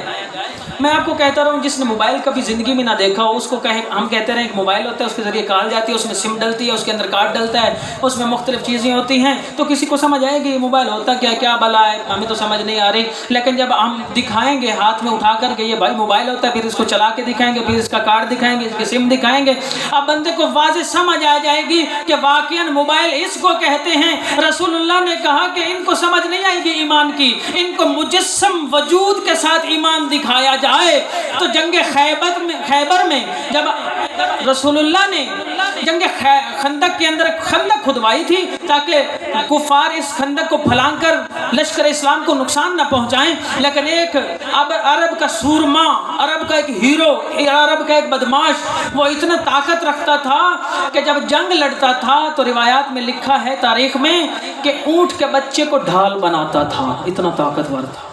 میں آپ کو کہتا رہوں جس نے موبائل کبھی زندگی میں نہ دیکھا ہو اس کو ہم کہتے رہے ایک موبائل ہوتا ہے، اس کے ذریعے کال جاتی ہے، اس میں سم ڈلتی ہے، اس کے اندر کارڈ ڈلتا ہے، اس میں مختلف چیزیں ہوتی ہیں، تو کسی کو سمجھ آئے گی یہ موبائل ہوتا کیا بلا ہے، ہمیں تو سمجھ نہیں آ رہی۔ لیکن جب ہم دکھائیں گے ہاتھ میں اٹھا کر کے یہ بھائی موبائل ہوتا ہے، پھر اس کو چلا کے دکھائیں گے، پھر اس کا کارڈ دکھائیں گے، اس کی سم دکھائیں گے، اب بندے کو واضح سمجھ آ جائے گی کہ واقعاً موبائل اس کو کہتے ہیں۔ رسول اللہ نے کہا کہ ان کو سمجھ نہیں آئے گی ایمان کی، ان کو مجسم وجود کے ساتھ ایمان دکھایا جائے۔ تو جنگ خیبر میں جب رسول اللہ نے جنگ خندق کے اندر خندق کھدوائی تھی تاکہ کفار اس خندق کو پھلانگ کر لشکر اسلام کو نقصان نہ پہنچائیں، لیکن ایک عرب کا سورما، عرب کا ایک ہیرو، عرب کا ایک بدماش وہ اتنا طاقت رکھتا تھا کہ جب جنگ لڑتا تھا تو روایات میں لکھا ہے تاریخ میں کہ اونٹ کے بچے کو ڈھال بناتا تھا، اتنا طاقتور تھا۔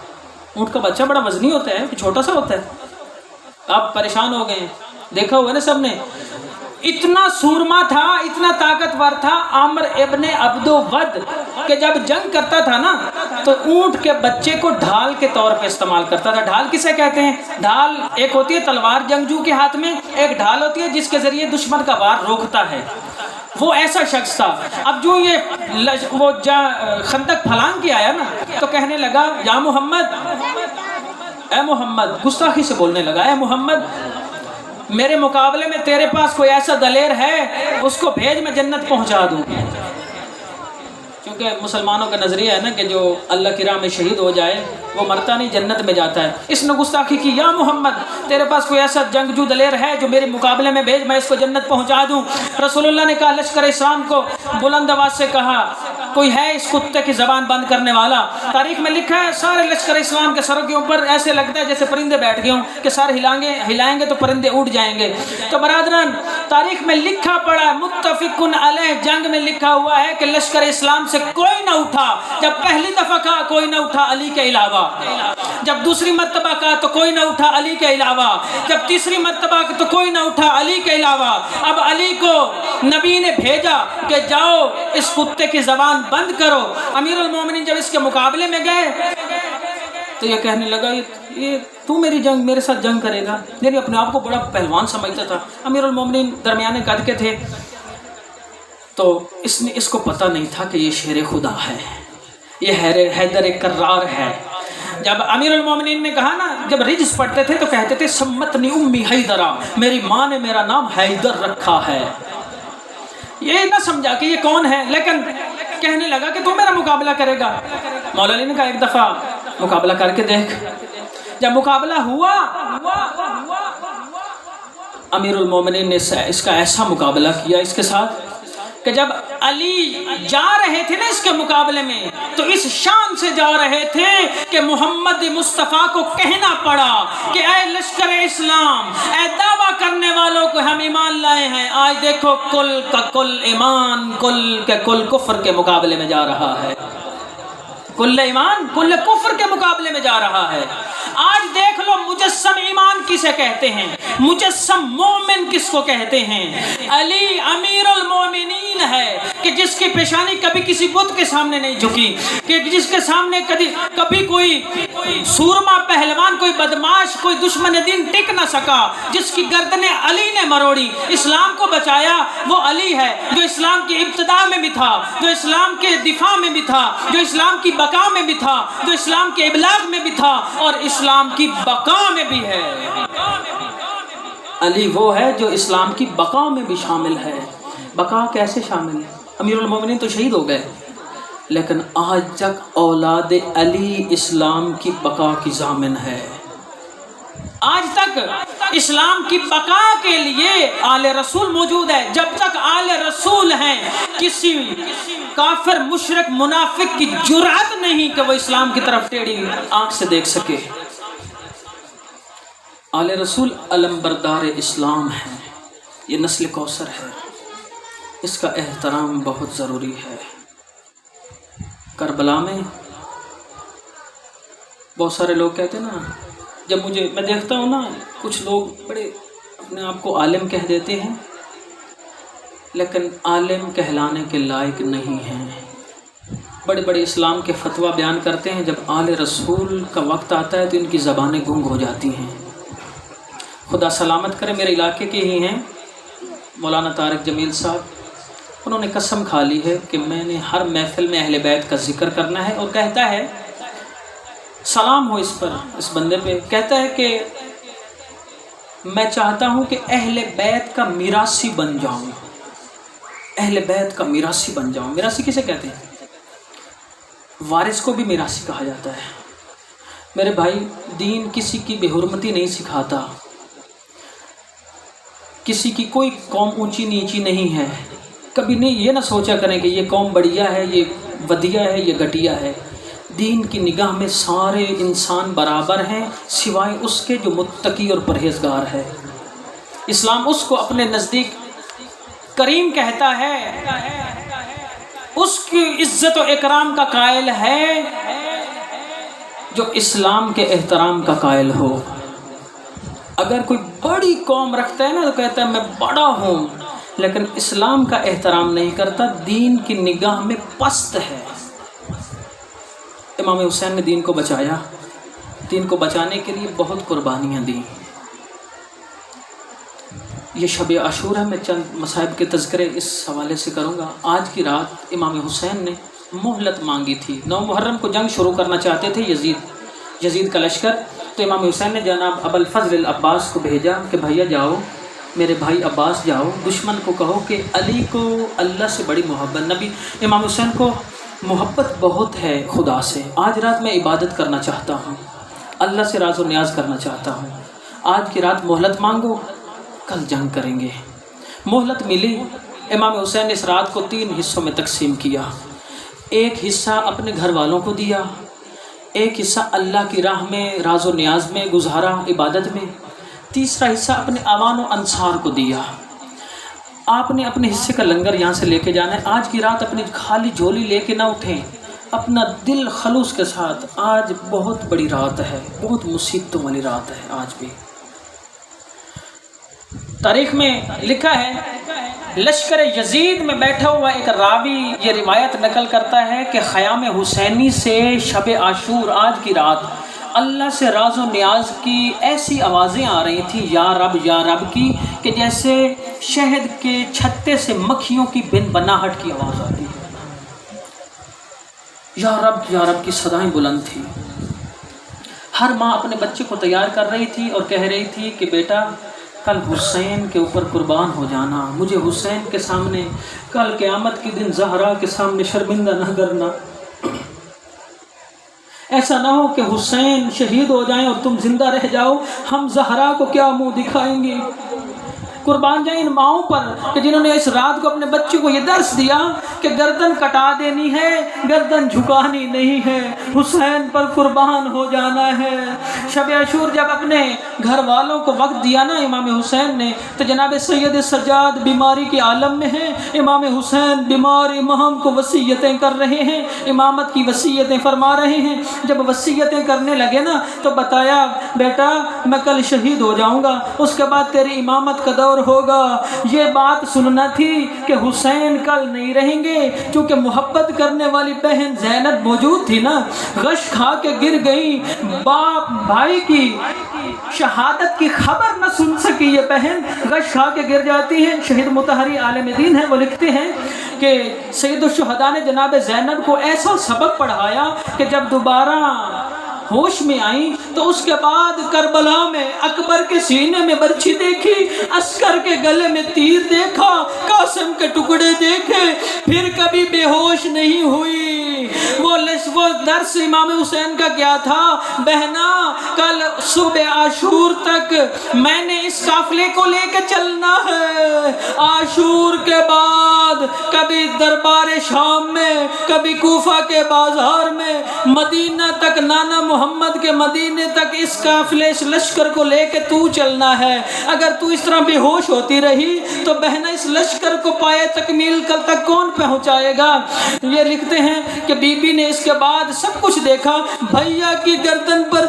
اونٹ کا بچہ بڑا وزنی ہوتا ہے، چھوٹا سا ہوتا ہے، آپ پریشان ہو گئے ہیں، دیکھا ہوا نا سب نے، اتنا سورما تھا، اتنا طاقتور تھا عامر ابن عبد ود کہ جب جنگ کرتا تھا نا تو اونٹ کے بچے کو ڈھال کے طور پہ استعمال کرتا تھا۔ ڈھال کسے کہتے ہیں؟ ڈھال ایک ہوتی ہے تلوار جنگجو کے ہاتھ میں، ایک ڈھال ہوتی ہے جس کے ذریعے دشمن کا وار روکتا ہے، وہ ایسا شخص تھا۔ اب جو یہ وہ خندق پھلانگ کے آیا نا تو کہنے لگا یا محمد، اے محمد، گستاخی سے بولنے لگا، اے محمد میرے مقابلے میں تیرے پاس کوئی ایسا دلیر ہے اس کو بھیج، میں جنت پہنچا دوں۔ کیونکہ مسلمانوں کا نظریہ ہے نا کہ جو اللہ کی راہ میں شہید ہو جائے وہ مرتا نہیں، جنت میں جاتا ہے۔ اس نے گستاخی کی، یا محمد تیرے پاس کوئی ایسا جنگجو دلیر ہے جو میرے مقابلے میں بھیج، میں اس کو جنت پہنچا دوں۔ رسول اللہ نے کہا، لشکر اسلام کو بلند آواز سے کہا، کوئی ہے اس کتے کی زبان بند کرنے والا؟ تاریخ میں لکھا ہے سارے لشکر اسلام کے سروں کے اوپر ایسے لگتا ہے جیسے پرندے بیٹھ گئے ہوں کہ سر ہلائیں گے تو پرندے اڑ جائیں گے۔ تو برادران تاریخ میں لکھا پڑا ہے، متفقن علیہ جنگ میں لکھا ہوا ہے کہ لشکر اسلام سے کوئی نہ اٹھا۔ جب پہلی دفعہ کہا کوئی نہ اٹھا علی کے علاوہ، جب دوسری مرتبہ کہا تو کوئی نہ اٹھا علی کے علاوہ، جب تیسری مرتبہ تو کوئی نہ اٹھا علی کے علاوہ۔ اب علی کو نبی نے بھیجا کہ جاؤ اس کتے کی زبان بند کرو۔ امیر المومنین جب اس کے مقابلے میں گئے تو یہ کہنے لگا یہ تو میرے ساتھ جنگ کرے گا، یعنی اپنے آپ کو بڑا پہلوان سمجھتا تھا۔ امیر المومنین درمیانے قد کے تھے تو اس کو پتہ نہیں تھا کہ یہ شیر خدا ہے، یہ حیدر کرار ہے۔ جب امیر المومنین نے کہا نا، جب رجز پڑھتے تھے تو کہتے تھے سمتنی امی حیدرہ، میری ماں نے میرا نام حیدر رکھا ہے۔ یہ نہ سمجھا کہ یہ کون ہے، لیکن کہنے لگا کہ تو میرا مقابلہ کرے گا۔ مولا علی نے کہا ایک دفعہ مقابلہ کر کے دیکھ۔ جب مقابلہ ہوا، امیر المومنین نے اس کا ایسا مقابلہ کیا اس کے ساتھ کہ جب علی جا رہے تھے نا اس کے مقابلے میں تو اس شان سے جا رہے تھے کہ محمد مصطفیٰ کو کہنا پڑا کہ اے لشکر اسلام، اے دعویٰ کرنے والوں کو ہم ایمان لائے ہیں، آج دیکھو کل کا کل ایمان کل کے کل کفر کے مقابلے میں جا رہا ہے، کل ایمان کل کفر کے مقابلے میں جا رہا ہے۔ آج دیکھ لو مجسم ایمان کسے کہتے ہیں، مجسم مومن کس کو کہتے ہیں؟ علی امیر المومنین ہے کہ جس کی پیشانی کبھی کسی بت کے سامنے نہیں جھکی، کہ جس کے سامنے کبھی کوئی سورما پہلوان، کوئی بدماش، کوئی دشمن دین ٹک نہ سکا، جس کی گردنیں علی نے مروڑی، اسلام کو بچایا وہ علی ہے، جو اسلام کی ابتدا میں بھی تھا، جو اسلام کے دفاع میں بھی تھا، جو اسلام کی بقا میں بھی تھا، جو اسلام کے ابلاغ میں بھی تھا اور اسلام کی بقا میں بھی ہے۔ علی وہ ہے جو اسلام کی بقا میں بھی شامل ہے۔ بقا کیسے شامل ہے؟ امیر المومنین تو شہید ہو گئے، لیکن آج تک اولاد علی اسلام کی بقا کی ضامن ہے۔ آج تک اسلام کی بقا کے لیے آل رسول موجود ہے۔ جب تک آل رسول ہیں کسی کافر مشرک منافق کی جرأت نہیں کہ وہ اسلام کی طرف ٹیڑھی آنکھ سے دیکھ سکے۔ آل رسول علمبردار اسلام ہے، یہ نسل کوثر ہے، اس کا احترام بہت ضروری ہے۔ کربلا میں بہت سارے لوگ کہتے ہیں نا، جب میں دیکھتا ہوں نا کچھ لوگ بڑے اپنے آپ کو عالم کہہ دیتے ہیں لیکن عالم کہلانے کے لائق نہیں ہیں، بڑے بڑے اسلام کے فتویٰ بیان کرتے ہیں، جب آل رسول کا وقت آتا ہے تو ان کی زبانیں گنگ ہو جاتی ہیں۔ خدا سلامت کرے، میرے علاقے کے ہی ہیں مولانا طارق جمیل صاحب، انہوں نے قسم کھا لی ہے کہ میں نے ہر محفل میں اہل بیت کا ذکر کرنا ہے، اور کہتا ہے سلام ہو اس پر، اس بندے پہ، کہتا ہے کہ میں چاہتا ہوں کہ اہل بیت کا میراثی بن جاؤں، اہل بیت کا میراثی بن جاؤں۔ میراثی کسے کہتے ہیں؟ وارث کو بھی میراثی کہا جاتا ہے۔ میرے بھائی، دین کسی کی بے حرمتی نہیں سکھاتا، کسی کی کوئی قوم اونچی نیچی نہیں ہے۔ کبھی نہیں یہ نہ سوچا کریں کہ یہ قوم بڑھیا ہے، یہ ودیا ہے، یہ گھٹیا ہے۔ دین کی نگاہ میں سارے انسان برابر ہیں سوائے اس کے جو متقی اور پرہیزگار ہے۔ اسلام اس کو اپنے نزدیک کریم کہتا ہے، اس کی عزت و اکرام کا قائل ہے جو اسلام کے احترام کا قائل ہو۔ اگر کوئی بڑی قوم رکھتا ہے نا تو کہتا ہے میں بڑا ہوں، لیکن اسلام کا احترام نہیں کرتا، دین کی نگاہ میں پست ہے۔ امام حسین نے دین کو بچایا، دین کو بچانے کے لیے بہت قربانیاں دیں۔ یہ شب عاشور ہے، میں چند مصائب کے تذکرے اس حوالے سے کروں گا۔ آج کی رات امام حسین نے مہلت مانگی تھی، 9 محرم کو جنگ شروع کرنا چاہتے تھے یزید کا لشکر، تو امام حسین نے جناب ابوالفضل العباس کو بھیجا کہ بھیا جاؤ، میرے بھائی عباس جاؤ، دشمن کو کہو کہ علی کو اللہ سے بڑی محبت، نبی امام حسین کو محبت بہت ہے خدا سے، آج رات میں عبادت کرنا چاہتا ہوں، اللہ سے راز و نیاز کرنا چاہتا ہوں، آج کی رات مہلت مانگو، کل جنگ کریں گے۔ مہلت ملی، امام حسین نے اس رات کو 3 حصوں میں تقسیم کیا، ایک حصہ اپنے گھر والوں کو دیا، ایک حصہ اللہ کی راہ میں راز و نیاز میں گزارا، عبادت میں، تیسرا حصہ اپنے اعوان و انصار کو دیا۔ آپ نے اپنے حصے کا لنگر یہاں سے لے کے جانا ہے، آج کی رات اپنی خالی جھولی لے کے نہ اٹھیں، اپنا دل خلوص کے ساتھ، آج بہت بڑی رات ہے، بہت مصیبتوں والی رات ہے آج بھی۔ تاریخ میں لکھا ہے، لشکر یزید میں بیٹھا ہوا ایک راوی یہ روایت نقل کرتا ہے کہ خیام حسینی سے شب عاشور آج کی رات اللہ سے راز و نیاز کی ایسی آوازیں آ رہی تھیں یا رب کی، کہ جیسے شہد کے چھتے سے مکھیوں کی بن بناہٹ کی آواز آتی ہے۔ یا رب کی صدائیں بلند تھی۔ ہر ماں اپنے بچے کو تیار کر رہی تھی اور کہہ رہی تھی کہ بیٹا کل حسین کے اوپر قربان ہو جانا، مجھے حسین کے سامنے کل قیامت کے دن زہرا کے سامنے شرمندہ نہ کرنا، ایسا نہ ہو کہ حسین شہید ہو جائیں اور تم زندہ رہ جاؤ، ہم زہرا کو کیا منہ دکھائیں گے۔ قربان جائیں ان ماؤں پر کہ جنہوں نے اس رات کو اپنے بچے کو یہ درس دیا کہ گردن کٹا دینی ہے، گردن جھکانی نہیں ہے، حسین پر قربان ہو جانا ہے۔ شب عاشور جب اپنے گھر والوں کو وقت دیا نا امام حسین نے، تو جناب سید سجاد بیماری کے عالم میں ہیں، امام حسین بیمار امام کو وصیتیں کر رہے ہیں، امامت کی وصیتیں فرما رہے ہیں۔ جب وصیتیں کرنے لگے نا تو بتایا بیٹا میں کل شہید ہو جاؤں گا، اس کے بعد تیری امامت کا دور ہوگا۔ یہ بات سننا تھی کہ حسین کل نہیں رہیں گے، کیونکہ محبت کرنے والی بہن زینب موجود تھی نا، غش کھا کے گر گئی، باپ بھائی کی شہادت کی خبر نہ سن سکی یہ بہن، غش کھا کے گر جاتی ہے۔ شہید مطہری عالم دین ہیں، وہ لکھتے ہیں کہ سید الشہداء نے جناب زینب کو ایسا سبق پڑھایا کہ جب دوبارہ ہوش میں آئیں تو اس کے بعد کربلا میں اکبر کے سینے میں برچھی دیکھی، عسکر کے گلے میں تیر دیکھا، قاسم کے ٹکڑے دیکھے، پھر کبھی بے ہوش نہیں ہوئی۔ وہ درس امام حسین کا کیا تھا؟ بہنا کل صبح عاشور تک میں نے اس قافلے کو لے کے چلنا ہے، عاشور کے بعد کبھی دربار شام میں، کبھی کوفہ کے بازار میں، مدینہ تک، نانا محمد کے مدینے تک اس قافلے، اس لشکر کو لے کے تو چلنا ہے۔ اگر تو اس طرح بے ہوش ہوتی رہی تو بہنا اس لشکر کو پائے تکمیل کل تک کون پہنچائے گا؟ یہ لکھتے ہیں کہ بی بی نے اس کے بعد سب کچھ دیکھا، بھیا کی گردن پر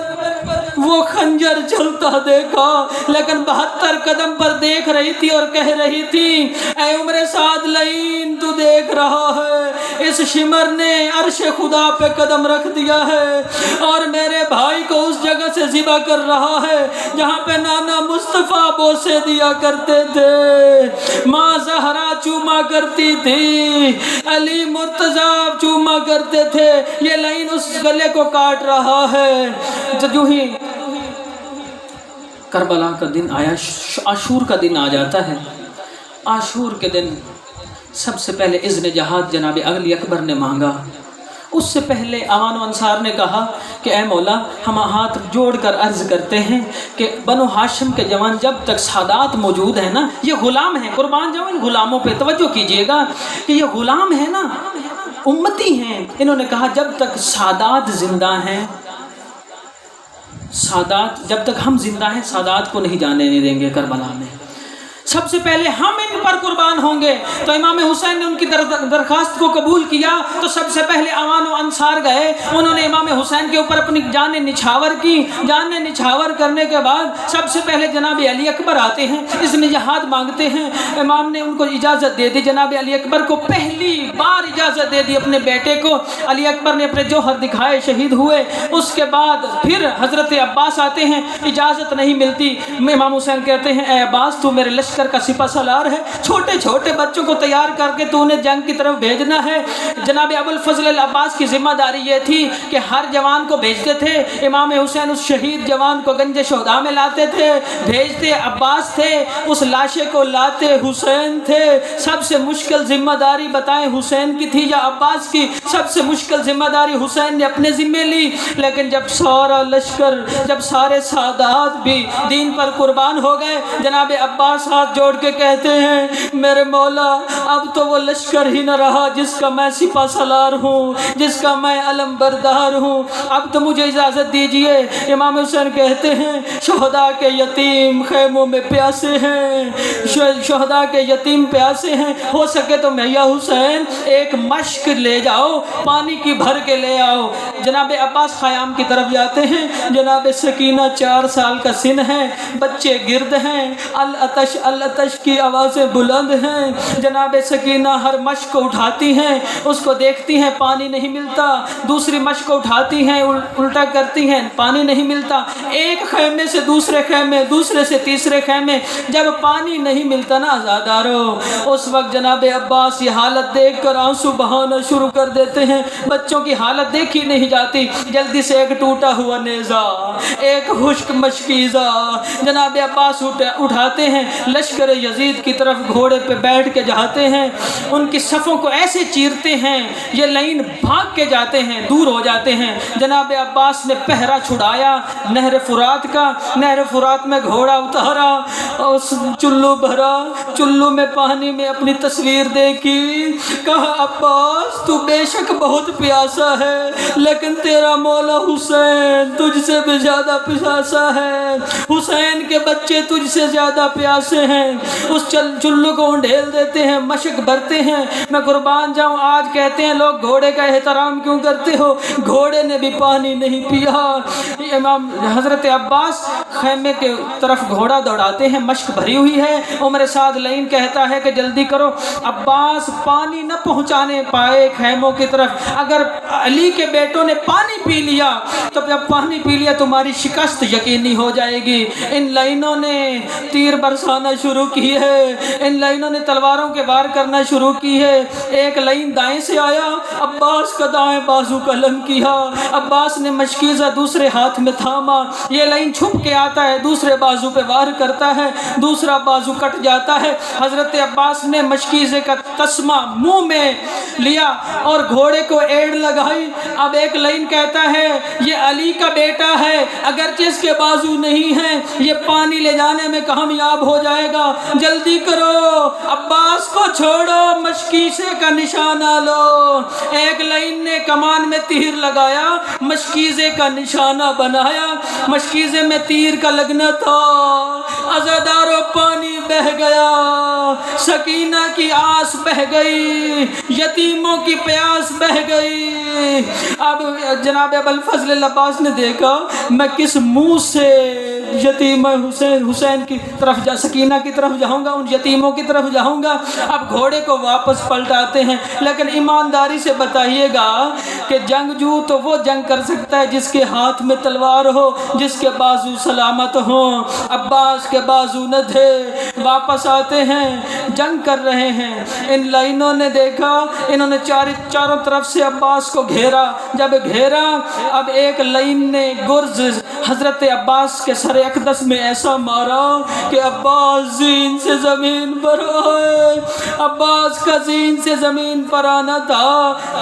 وہ خنجر چلتا دیکھا، لیکن 72 قدم پر دیکھ رہی تھی اور کہہ رہی تھی اے عمر سعد لعین، تو دیکھ رہا ہے اس شمر نے عرش خدا پہ قدم رکھ دیا ہے اور میرے بھائی کو اس جگہ سے ذبح کر رہا ہے جہاں پہ نانا مصطفیٰ بوسے دیا کرتے تھے، ماں زہرا چوما کرتی تھی، علی مرتضیٰ چوما کرتے تھے، یہ لعین اس گلے کو کاٹ رہا ہے۔ جو ہی کربلا کا دن آیا، عاشور کا دن آ جاتا ہے، عاشور کے دن سب سے پہلے اذن جہاد جناب علی اکبر نے مانگا۔ اس سے پہلے اوان و انصار نے کہا کہ اے مولا، ہم ہاتھ جوڑ کر عرض کرتے ہیں کہ بنو ہاشم کے جوان جب تک سادات موجود ہیں نا، یہ غلام ہیں، قربان جاؤ ان غلاموں پہ توجہ کیجئے گا کہ یہ غلام ہیں نا، امتی ہیں۔ انہوں نے کہا جب تک سادات زندہ ہیں، سادات جب تک ہم زندہ ہیں، سادات کو نہیں جانے دیں گے کربلا میں، سب سے پہلے ہم ان پر قربان ہوں گے۔ تو امام حسین نے ان کی درخواست کو قبول کیا تو سب سے پہلے اوان و انصار گئے، انہوں نے امام حسین کے اوپر اپنی جانیں نچھاور کی۔ جانیں نچھاور کرنے کے بعد سب سے پہلے جناب علی اکبر آتے ہیں، اذن جہاد مانگتے ہیں، امام نے ان کو اجازت دے دی، جناب علی اکبر کو پہلی بار اجازت دے دی اپنے بیٹے کو۔ علی اکبر نے اپنے جوہر دکھائے، شہید ہوئے۔ اس کے بعد پھر حضرت عباس آتے ہیں، اجازت نہیں ملتی، امام حسین کہتے ہیں اے عباس تو میرے لشکر کا سپہ سالار ہے، چھوٹے چھوٹے بچوں کو تیار کر کے تو انہیں جنگ کی طرف بھیجنا ہے۔ جناب ابو الفضل العباس کی ذمہ داری یہ تھی کہ ہر جوان کو بھیجتے تھے، امام حسین اس شہید جوان کو گنج شہداء میں لاتے تھے، بھیجتے عباس تھے، اس لاشے کو لاتے حسین تھے۔ سب سے مشکل ذمہ داری بتائیں حسین کی تھی یا عباس کی؟ سب سے مشکل ذمہ داری حسین نے اپنے ذمے لی، لیکن جب سارا لشکر، جب سارے سادات بھی دین پر قربان ہو گئے، جناب عباس ہاتھ جوڑ کے کہتے ہیں میرے مولا اب تو وہ لشکر ہی نہ رہا جس کا میں سپہ سالار ہوں، جس کا میں علم بردار ہوں، اب تو مجھے اجازت دیجئے۔ امام حسین کہتے ہیں شہداء کے یتیم خیموں میں پیاسے ہیں، شہداء کے یتیم پیاسے ہیں، ہو سکے تو میاں حسین ایک مشک لے جاؤ، پانی کی بھر کے لے آؤ۔ جناب عباس خیام کی طرف جاتے ہیں، جناب سکینہ 4 سال کا سن ہے، بچے گرد ہیں، العطش العطش کی آوازیں بلند ہیں۔ جناب سکینہ ہر مشق کو اٹھاتی ہیں، اس کو دیکھتی ہیں پانی نہیں ملتا، دوسری مشق کو اٹھاتی ہیں، الٹا کرتی ہیں، پانی نہیں ملتا، ایک خیمے سے دوسرے خیمے، دوسرے سے تیسرے خیمے، جب پانی نہیں ملتا نا آزادارو، اس وقت جناب عباس یہ حالت دیکھ کر آنسو بہانا شروع کر دیتے ہیں۔ بچوں کی حالت دیکھی نہیں جاتی، جلدی سے ایک ٹوٹا ہوا نیزہ، ایک خشک مشکیزہ جناب عباس اٹھاتے ہیں، لشکر یزید کی طرف گھوڑے پہ بیٹھ کے جاتے ہیں، ان کی صفوں کو ایسے چیرتے ہیں یہ لعین بھاگ کے جاتے ہیں، دور ہو جاتے ہیں۔ جناب عباس نے پہرا چھڑایا نہر فرات کا، نہر فرات میں گھوڑا اتارا، اس چلو بھرا، چلو میں پانی میں اپنی تصویر دیکھی، کہا عباس تو بے شک بہت پیاسا ہے لیکن تیرا مولا حسین تجھ سے بھی زیادہ پیاسا ہے، حسین کے بچے تجھ سے زیادہ پیاسے ہیں۔ اس چلو کو انڈھیل دیتے ہیں، مشک بھرتے ہیں۔ میں قربان جاؤں، آج کہتے ہیں لوگ گھوڑے کا احترام کیوں کرتے ہو، گھوڑے نے بھی پانی نہیں پیا۔ امام حضرت عباس خیمے کے طرف گھوڑا دوڑاتے ہیں، مشک بھری ہوئی ہے، عمر سعد لعین کہتا ہے کہ جلدی کرو۔ عباس پانی نہ پہنچانے پائے خیموں کی طرف. اگر علی کے بیٹوں نے پانی پی لیا تو جب پانی پی لیا تمہاری شکست یقینی ہو جائے گی. ان لائنوں نے تیر برسانا شروع کی ہے، ان لائنوں نے تلواروں کے وار کرنا شروع کی ہے. ایک لائن دائیں سے آیا، عباس کا دائیں بازو کا لم کیا، عباس نے مشکیزہ دوسرے ہاتھ میں تھاما. یہ لائن چھپ کے آتا ہے، دوسرے بازو پہ وار کرتا ہے، دوسرا بازو کٹ جاتا ہے. حضرت عباس نے مشکیزے کا تسمہ منہ میں لیا اور گھوڑے کو ایڑ لگائی. اب ایک لائن کہتا ہے یہ علی کا بیٹا ہے، اگرچہ اس کے بازو نہیں ہیں، یہ پانی لے جانے میں کامیاب ہو جائے گا. جلدی کرو، عباس کو چھوڑو، مشکیزے کا نشانہ لو. ایک لائن نے کمان میں تیر لگایا، مشکیزے کا نشانہ بنایا. مشکیزے میں تیر کا لگنا تھا، عزادارو پانی بہہ گیا، سکینہ کی آس بہہ گئی، یتیموں کی پیاس بہہ گئی. اب جناب ابوالفضل العباس نے دیکھا میں کس منہ سے یتیم حسین کی طرف سکینہ کی طرف جاؤں گا، ان یتیموں کی طرف جاؤں گا. اب گھوڑے کو واپس پلٹاتے ہیں. لیکن ایمانداری سے بتائیے گا کہ جنگجو تو وہ جنگ کر سکتا ہے جس کے ہاتھ میں تلوار ہو، جس کے بازو سلامت ہوں. عباس کے بازو نہ تھے. واپس آتے ہیں، جنگ کر رہے ہیں. ان لائنوں نے دیکھا، انہوں نے چاروں طرف سے عباس کو گھیرا. جب گھیرا، اب ایک لائن نے گرز حضرت عباس کے سر اقدس میں ایسا مارا کہ عباس زین سے زمین پر آئے. عباس کا زین سے زمین پر آنا تھا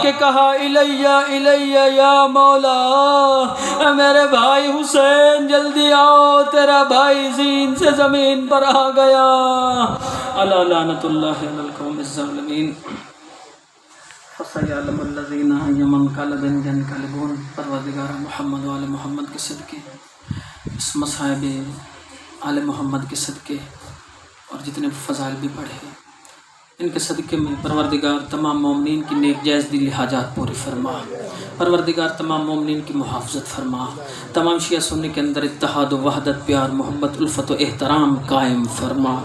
کہ کہا الیہ الیہ یا مولا، میرے بھائی حسین جلدی آؤ، تیرا بھائی زین سے زمین پر آ گیا. الا لعنت اللہ علی القوم الظالمین. فَسَيَعْلَمُ الَّذِينَ أَيَّ مَنْقَلَبٍ يَنْقَلِبُونَ. پروردگار محمد و آل محمد کے صدقے، اس مصائب آل محمد کے صدقے اور جتنے فضائل بھی پڑھے ان کے صدقے میں پروردگار تمام مومنین کی نیک جائز دلی حاجات پوری فرما. پروردگار تمام مومنین کی محافظت فرما. تمام شیعہ سنی کے اندر اتحاد و وحدت، پیار، محبت، الفت و احترام قائم فرما.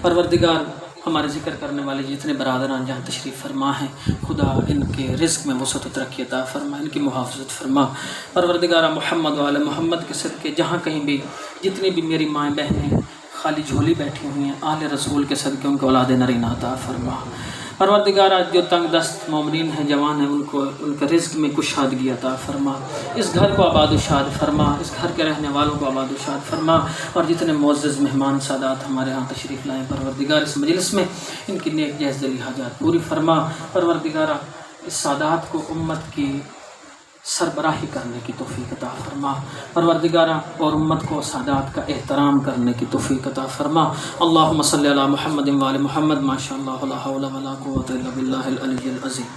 پروردگار ہمارے ذکر کرنے والے جتنے برادران جہاں تشریف فرما ہیں، خدا ان کے رزق میں وسعت و ترقی عطا فرما، ان کی محافظت فرما. پروردگار محمد و آل محمد کے صدقے جہاں کہیں بھی جتنی بھی میری مائیں بہنیں خالی جھولی بیٹھی ہوئی ہیں، آل رسول کے صدقے ان کو اولاد نرینہ عطا فرما. پروردگار جو تنگ دست مومنین ہیں، جوان ہیں، ان کے رزق میں کشادگی عطا فرما. اس گھر کو آباد و شاد فرما، اس گھر کے رہنے والوں کو آباد و شاد فرما. اور جتنے معزز مہمان سادات ہمارے ہاں تشریف لائیں، پروردگار اس مجلس میں ان کی نیک جائز دلی حاجات پوری فرما. پروردگار اس سادات کو امت کی سربراہی کرنے کی توفیق عطا فرما. پروردگارہ اور امت کو سادات کا احترام کرنے کی توفیق عطا فرما. اللہم صلی علی محمد و آل محمد. ما شاء اللہ لا حول ولا قوة الا باللہ العلی العظیم.